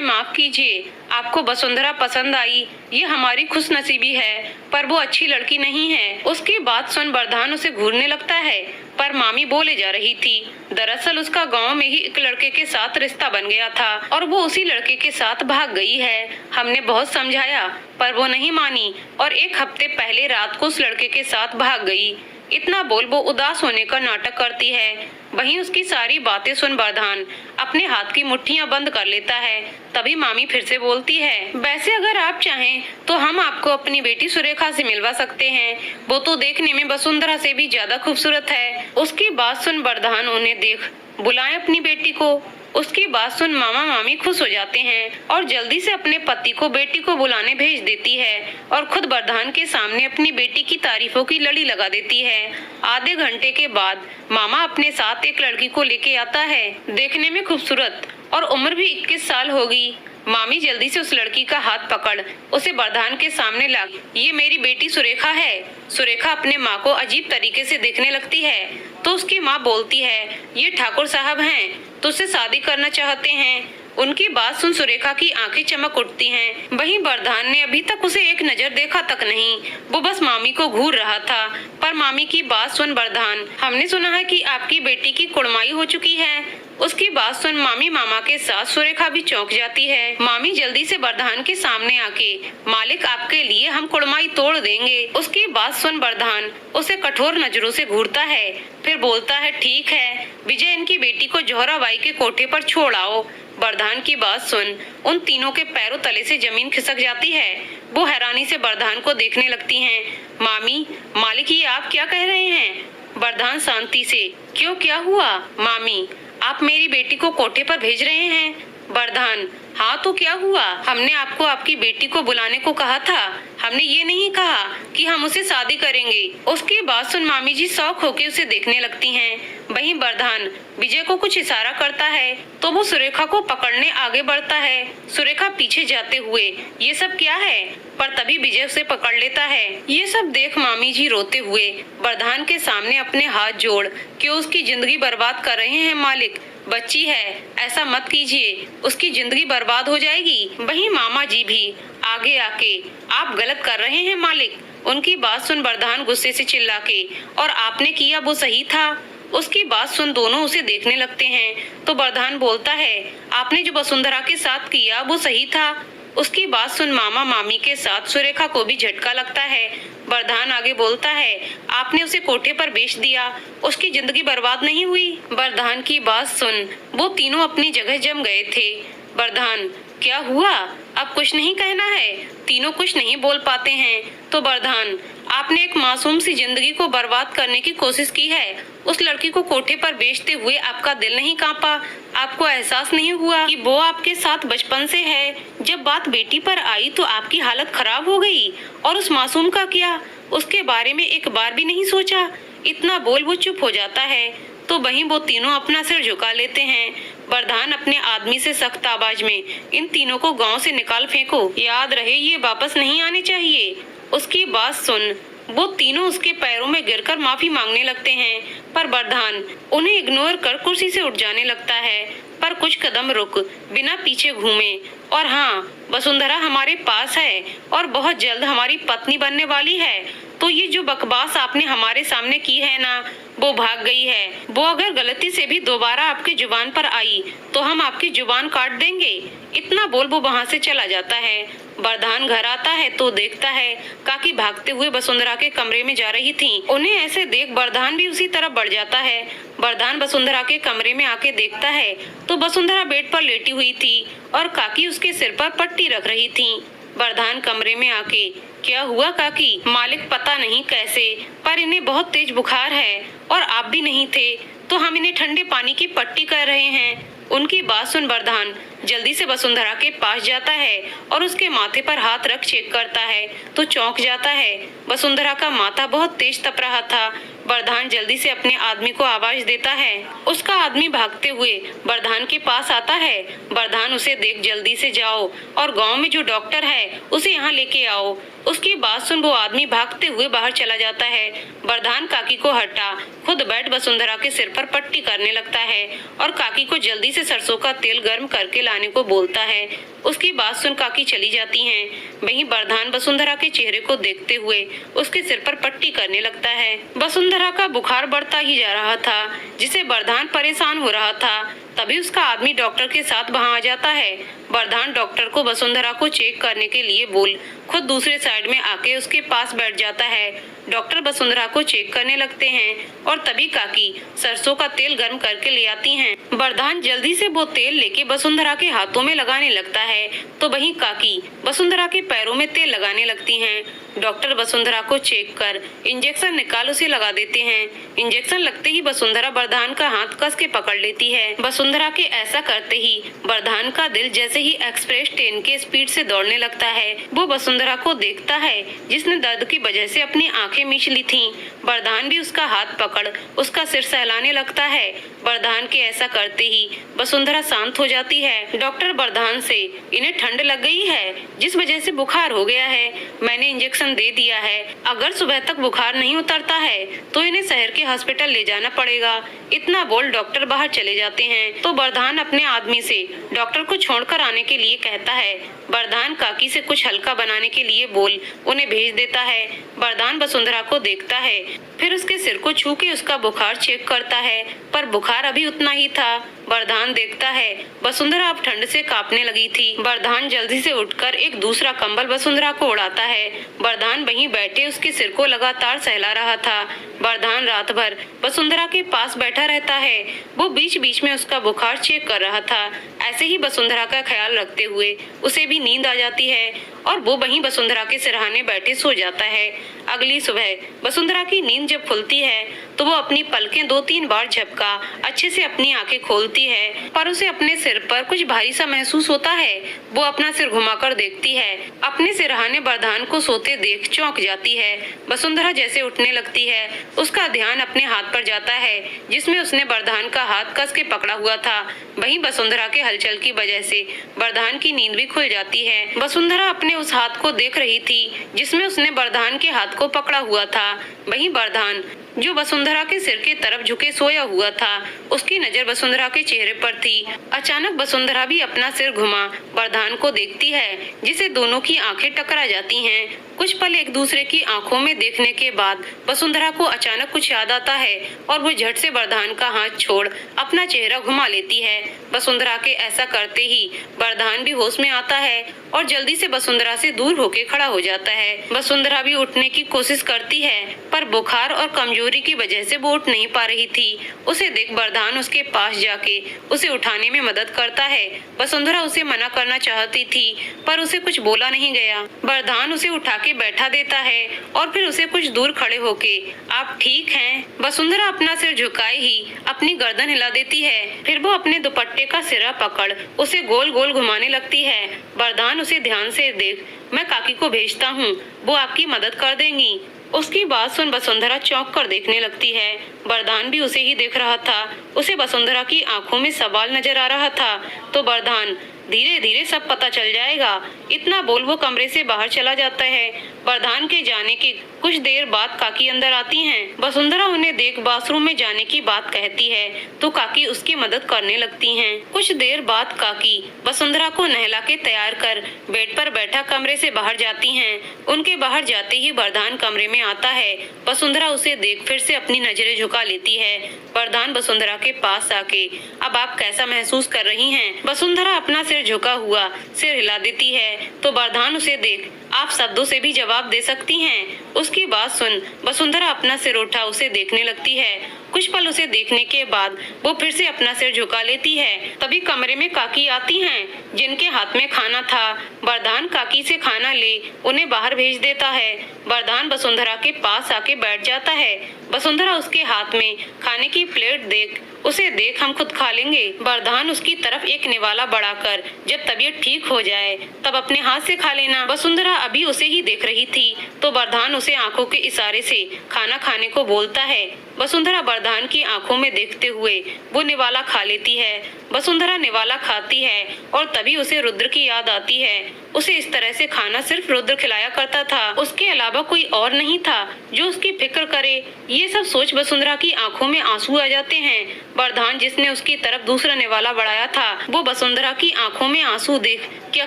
माफ कीजिए, आपको वसुंधरा पसंद आई, ये हमारी खुशनसीबी है, पर वो अच्छी लड़की नहीं है। उसकी बात सुन वरदान उसे घूरने लगता है, पर मामी बोले जा रही थी। दरअसल उसका गांव में ही एक लड़के के साथ रिश्ता बन गया था और वो उसी लड़के के साथ भाग गई है। हमने बहुत समझाया पर वो नहीं मानी और एक हफ्ते पहले रात को उस लड़के के साथ भाग गई। इतना बोल वो उदास होने का नाटक करती है। वहीं उसकी सारी बातें सुन वरदान अपने हाथ की मुट्ठियां बंद कर लेता है। तभी मामी फिर से बोलती है, वैसे अगर आप चाहें तो हम आपको अपनी बेटी सुरेखा से मिलवा सकते हैं। वो तो देखने में वसुंधरा से भी ज्यादा खूबसूरत है। उसकी बात सुन वरदान उन्हें देख, बुलाएं अपनी बेटी को। उसकी बात सुन मामा मामी खुश हो जाते हैं और जल्दी से अपने पति को बेटी को बुलाने भेज देती है और खुद वरदान के सामने अपनी बेटी की तारीफों की लड़ी लगा देती है। आधे घंटे के बाद मामा अपने साथ एक लड़की को लेके आता है, देखने में खूबसूरत और उम्र भी 21 साल होगी। मामी जल्दी से उस लड़की का हाथ पकड़ उसे वरदान के सामने ला, ये मेरी बेटी सुरेखा है। सुरेखा अपने माँ को अजीब तरीके से देखने लगती है तो उसकी माँ बोलती है, ये ठाकुर साहब हैं, तो उससे शादी करना चाहते हैं। उनकी बात सुन सुरेखा की आंखें चमक उठती हैं। वहीं वरदान ने अभी तक उसे एक नजर देखा तक नहीं, वो बस मामी को घूर रहा था। पर मामी की बात सुन वरदान, हमने सुना है कि आपकी बेटी की कुड़माई हो चुकी है। उसकी बात सुन मामी मामा के साथ सुरेखा भी चौंक जाती है। मामी जल्दी से वरदान के सामने आके, मालिक आपके लिए हम कुड़माई तोड़ देंगे। उसकी बात सुन वरदान उसे कठोर नजरों से घूरता है, फिर बोलता है, ठीक है, विजय इनकी बेटी को जोहराबाई के कोठे पर छोड़ आओ। वरदान की बात सुन उन तीनों के पैरों तले से जमीन खिसक जाती है। वो हैरानी से वरदान को देखने लगती हैं। मामी, मालिक ये आप क्या कह रहे हैं? वरदान शांति से, क्यों, क्या हुआ? मामी, आप मेरी बेटी को कोठे पर भेज रहे हैं? वरदान, हाँ तो क्या हुआ? हमने आपको आपकी बेटी को बुलाने को कहा था, हमने ये नहीं कहा कि हम उसे शादी करेंगे। उसकी बात सुन मामी जी शौक होके उसे देखने लगती हैं। वहीं वरदान विजय को कुछ इशारा करता है तो वो सुरेखा को पकड़ने आगे बढ़ता है। सुरेखा पीछे जाते हुए, ये सब क्या है? पर तभी विजय उसे पकड़ लेता है। ये सब देख मामी जी रोते हुए वरदान के सामने अपने हाथ जोड़, क्यों उसकी जिंदगी बर्बाद कर रहे हैं मालिक? बच्ची है, ऐसा मत कीजिए, उसकी जिंदगी बर्बाद हो जाएगी। वहीं मामा जी भी आगे आके, आप गलत कर रहे हैं मालिक। उनकी बात सुन वरदान गुस्से से चिल्ला के, और आपने किया वो सही था। उसकी बात सुन दोनों उसे देखने लगते हैं तो वरदान बोलता है, आपने जो वसुंधरा के साथ किया वो सही था। उसकी बात सुन मामा मामी के साथ सुरेखा को भी झटका लगता है। वरदान आगे बोलता है, आपने उसे कोठे पर बेच दिया, उसकी जिंदगी बर्बाद नहीं हुई। वरदान की बात सुन वो तीनों अपनी जगह जम गए थे। वरदान, क्या हुआ? अब कुछ नहीं कहना है? तीनों कुछ नहीं बोल पाते हैं। तो वरदान, आपने एक मासूम सी जिंदगी को बर्बाद करने की कोशिश की है। उस लड़की को कोठे पर बेचते हुए आपका दिल नहीं कांपा? आपको एहसास नहीं हुआ कि वो आपके साथ बचपन से है? जब बात बेटी पर आई तो आपकी हालत खराब हो गई, और उस मासूम का क्या? उसके बारे में एक बार भी नहीं सोचा? इतना बोल वो चुप हो जाता है तो वहीं वो तीनों अपना सिर झुका लेते हैं। वरदान अपने आदमी से सख्त आवाज में, इन तीनों को गांव से निकाल फेंको, याद रहे ये वापस नहीं आने चाहिए। उसकी बात सुन वो तीनों उसके पैरों में गिरकर माफी मांगने लगते हैं, पर वरदान उन्हें इग्नोर कर कुर्सी से उठ जाने लगता है। पर कुछ कदम रुक, बिना पीछे घूमे, और हाँ, वसुंधरा हमारे पास है और बहुत जल्द हमारी पत्नी बनने वाली है। तो ये जो बकवास आपने हमारे सामने की है ना, वो भाग गई है। वो अगर गलती से भी दोबारा आपकी जुबान पर आई तो हम आपकी जुबान काट देंगे। इतना बोल वो वहाँ से चला जाता है। वरदान घर आता है तो देखता है काकी भागते हुए वसुंधरा के कमरे में जा रही थी। उन्हें ऐसे देख वरदान भी उसी तरफ बढ़ जाता है। वरदान वसुंधरा के कमरे में आके देखता है तो वसुंधरा बेड पर लेटी हुई थी और काकी उसके सिर पर पट्टी रख रही थी। वरदान कमरे में आके, क्या हुआ काकी? मालिक पता नहीं कैसे, पर इन्हें बहुत तेज बुखार है और आप भी नहीं थे, तो हम इन्हें ठंडे पानी की पट्टी कर रहे हैं। उनकी बात सुन वरदान जल्दी से वसुंधरा के पास जाता है और उसके माथे पर हाथ रख चेक करता है तो चौंक जाता है। वसुंधरा का माथा बहुत तेज तप रहा था। वरदान जल्दी से अपने आदमी को आवाज देता है। उसका आदमी भागते हुए वरदान के पास आता है। वरदान उसे देख जल्दी से जाओ और गांव में जो डॉक्टर है उसे यहाँ लेके आओ। उसकी बात सुन वो आदमी भागते हुए बाहर चला जाता है। वरदान काकी को हटा खुद बैठ वसुंधरा के सिर पर पट्टी करने लगता है और काकी को जल्दी से सरसों का तेल गर्म करके लाने को बोलता है। उसकी बात सुन काकी चली जाती हैं। वहीं वरदान वसुंधरा के चेहरे को देखते हुए उसके सिर पर पट्टी करने लगता है। वसुंधरा का बुखार बढ़ता ही जा रहा था, जिसे वरदान परेशान हो रहा था। तभी उसका आदमी डॉक्टर के साथ वहां आ जाता है। वरदान डॉक्टर को वसुंधरा को चेक करने के लिए बोल खुद दूसरे साइड में आके उसके पास बैठ जाता है। डॉक्टर वसुंधरा को चेक करने लगते हैं और तभी काकी सरसों का तेल गर्म करके ले आती हैं। वरदान जल्दी से वो तेल लेके वसुंधरा के हाथों में लगाने लगता है तो वहीं काकी वसुंधरा के पैरों में तेल लगाने लगती हैं। डॉक्टर वसुंधरा को चेक कर इंजेक्शन निकाल उसे लगा देते हैं। इंजेक्शन लगते ही वसुंधरा वरदान का हाथ कस के पकड़ लेती है। वसुंधरा के ऐसा करते ही वरदान का दिल जैसे ही एक्सप्रेस ट्रेन के स्पीड से दौड़ने लगता है। वो वसुंधरा को देखता है जिसने दर्द की वजह से अपनी आंखें मीच ली थीं। वरदान भी उसका हाथ पकड़ उसका सिर सहलाने लगता है। वरदान के ऐसा करते ही वसुंधरा शांत हो जाती है। डॉक्टर वरदान से, इन्हें ठंड लग गई है जिस वजह से बुखार हो गया है। मैंने इंजेक्शन दे दिया है, अगर सुबह तक बुखार नहीं उतरता है तो इन्हें शहर के हॉस्पिटल ले जाना पड़ेगा। इतना बोल डॉक्टर बाहर चले जाते हैं तो वरदान अपने आदमी से डॉक्टर को छोड़कर आने के लिए कहता है। वरदान काकी से कुछ हल्का बनाने के लिए बोल उन्हें भेज देता है। वरदान वसुंधरा को देखता है, फिर उसके सिर को छू के उसका बुखार चेक करता है, पर बुखार अभी उतना ही था। वरदान देखता है वसुंधरा अब ठंड से कांपने लगी थी। वरदान जल्दी से उठकर एक दूसरा कंबल वसुंधरा को उड़ाता है। वरदान वहीं बैठे उसके सिर को लगातार सहला रहा था। वरदान रात भर वसुंधरा के पास बैठा रहता है। वो बीच बीच में उसका बुखार चेक कर रहा था। ऐसे ही वसुंधरा का ख्याल रखते हुए उसे भी नींद आ जाती है और वो वहीं वसुंधरा के सिरहाने बैठे सो जाता है। अगली सुबह वसुंधरा की नींद जब खुलती है तो वो अपनी पलकें 2-3 बार झपका अच्छे से अपनी आंखें खोलती है, पर उसे अपने सिर पर कुछ भारी सा महसूस होता है। वो अपना सिर घुमाकर देखती है। अपने सिरहाने वरदान को सोते देख चौंक जाती है। वसुंधरा जैसे उठने लगती है उसका ध्यान अपने हाथ पर जाता है जिसमें उसने वरदान का हाथ कस के पकड़ा हुआ था। वहीं वसुंधरा के हलचल की वजह से वरदान की नींद भी खुल जाती है। वसुंधरा अपने उस हाथ को देख रही थी जिसमें उसने वरदान के हाथ को पकड़ा हुआ था। वहीं वरदान जो वसुंधरा के सिर की तरफ झुके सोया हुआ था, उसकी नजर वसुंधरा के चेहरे पर थी। अचानक वसुंधरा भी अपना सिर घुमा वरदान को देखती है जिसे दोनों की आंखें टकरा जाती हैं। कुछ पल एक दूसरे की आंखों में देखने के बाद वसुंधरा को अचानक कुछ याद आता है और वो झट से वरदान का हाथ छोड़ अपना चेहरा घुमा लेती है। वसुंधरा के ऐसा करते ही वरदान भी होश में आता है और जल्दी से वसुंधरा से दूर होके खड़ा हो जाता है। वसुंधरा भी उठने की कोशिश करती है पर बुखार और कमजोरी की वजह से वो उठ नहीं पा रही थी। उसे देख वरदान उसके पास जाके उसे उठाने में मदद करता है। वसुंधरा उसे मना करना चाहती थी पर उसे कुछ बोला नहीं गया। वरदान उसे उठा के के बैठा देता है और फिर उसे कुछ दूर खड़े होके आप ठीक हैं? वसुंधरा अपना सिर झुकाए ही अपनी गर्दन हिला देती है। फिर वो अपने दुपट्टे का सिरा पकड़ उसे गोल गोल घुमाने लगती है। वरदान उसे ध्यान से देख, मैं काकी को भेजता हूँ, वो आपकी मदद कर देंगी। उसकी बात सुन वसुंधरा चौंक कर देखने लगती है। वरदान भी उसे ही देख रहा था। उसे वसुंधरा की आंखों में सवाल नजर आ रहा था। तो वरदान, धीरे धीरे सब पता चल जाएगा। इतना बोल वो कमरे से बाहर चला जाता है। वरदान के जाने की कुछ देर बाद काकी अंदर आती हैं। वसुंधरा उन्हें देख बाथरूम में जाने की बात कहती है तो काकी उसकी मदद करने लगती हैं। कुछ देर बाद काकी वसुंधरा को नहला के तैयार कर बेड पर बैठा कमरे से बाहर जाती हैं। उनके बाहर जाते ही वरदान कमरे में आता है। वसुंधरा उसे देख फिर से अपनी नजरें झुका लेती है। वरदान वसुंधरा के पास आके, अब आप कैसा महसूस कर रही हैं? वसुंधरा अपना सिर झुका हुआ सिर हिला देती है। तो वरदान उसे देख, आप शब्दों से भी जवाब दे सकती हैं। उसकी बात सुन वसुंधरा अपना सिर उठा उसे देखने लगती है। कुछ पल उसे देखने के बाद वो फिर से अपना सिर झुका लेती है। तभी कमरे में काकी आती हैं, जिनके हाथ में खाना था। वरदान काकी से खाना ले उन्हें बाहर भेज देता है। वरदान वसुंधरा के पास आके बैठ जाता है। वसुंधरा उसके हाथ में खाने की प्लेट देख उसे देख, हम खुद खा लेंगे। वरदान उसकी तरफ एक निवाला बढ़ाकर, जब तबीयत ठीक हो जाए तब अपने हाथ से खा लेना। वसुंधरा अभी उसे ही देख रही थी तो वरदान उसे आंखों के इशारे से खाना खाने को बोलता है। वसुंधरा वरदान की आंखों में देखते हुए वो निवाला खा लेती है। वसुंधरा निवाला खाती है और तभी उसे रुद्र की याद आती है। उसे इस तरह से खाना सिर्फ रुद्र खिलाया करता था, उसके अलावा कोई और नहीं था जो उसकी फिक्र करे। ये सब सोच वसुंधरा की आंखों में आंसू आ जाते हैं। वरदान जिसने उसकी तरफ दूसरा निवाला बढ़ाया था वो वसुंधरा की आंखों में आंसू देख, क्या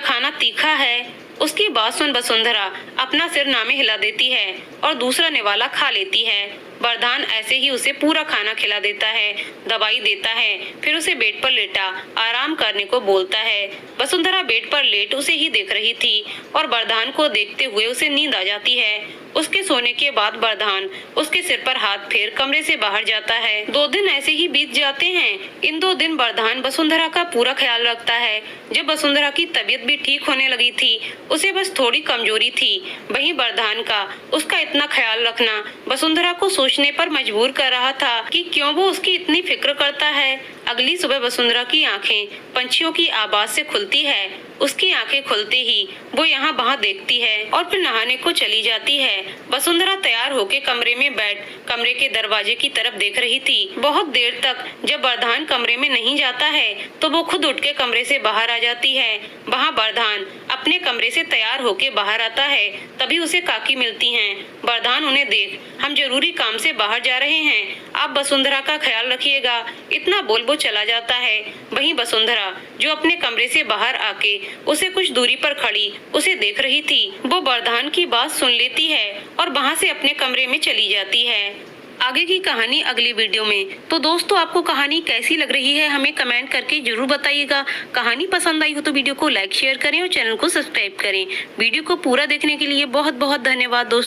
खाना तीखा है? उसकी बात सुन वसुंधरा अपना सिर नामे हिला देती है और दूसरा निवाला खा लेती है। वरदान ऐसे ही उसे पूरा खाना खिला देता है, दवाई देता है, फिर उसे बेड पर लेटा आराम करने को बोलता है। वसुंधरा बेड पर लेट उसे ही देख रही थी और वरदान को देखते हुए उसे नींद आ जाती है। उसके सोने के बाद वरदान उसके सिर पर हाथ फेर कमरे से बाहर जाता है। 2 दिन ऐसे ही बीत जाते हैं। इन 2 दिन वरदान वसुंधरा का पूरा ख्याल रखता है। जब वसुंधरा की तबीयत भी ठीक होने लगी थी, उसे बस थोड़ी कमजोरी थी, वहीं वरदान का उसका इतना ख्याल रखना वसुंधरा को सोचने पर मजबूर कर रहा था कि क्यों वो उसकी इतनी फिक्र करता है। अगली सुबह वसुंधरा की आंखें पंछियों की आवाज से खुलती है। उसकी आंखें खुलते ही वो यहाँ वहाँ देखती है और फिर नहाने को चली जाती है। वसुंधरा तैयार होके कमरे में बैठ कमरे के दरवाजे की तरफ देख रही थी। बहुत देर तक जब वरदान कमरे में नहीं जाता है तो वो खुद उठ के कमरे से बाहर आ जाती है। वहाँ वरदान अपने कमरे से तैयार होके बाहर आता है। तभी उसे काकी मिलती हैं। वरदान उन्हें देख, हम जरूरी काम से बाहर जा रहे हैं, आप वसुंधरा का ख्याल रखिएगा, इतना बोल वो चला जाता है। वहीं वसुंधरा जो अपने कमरे से बाहर आके उसे कुछ दूरी पर खड़ी उसे देख रही थी, वो वरदान की बात सुन लेती है और वहाँ से अपने कमरे में चली जाती है। आगे की कहानी अगली वीडियो में। तो दोस्तों आपको कहानी कैसी लग रही है हमें कमेंट करके जरूर बताइएगा। कहानी पसंद आई हो तो वीडियो को लाइक शेयर करें और चैनल को सब्सक्राइब करें। वीडियो को पूरा देखने के लिए बहुत बहुत धन्यवाद दोस्तों।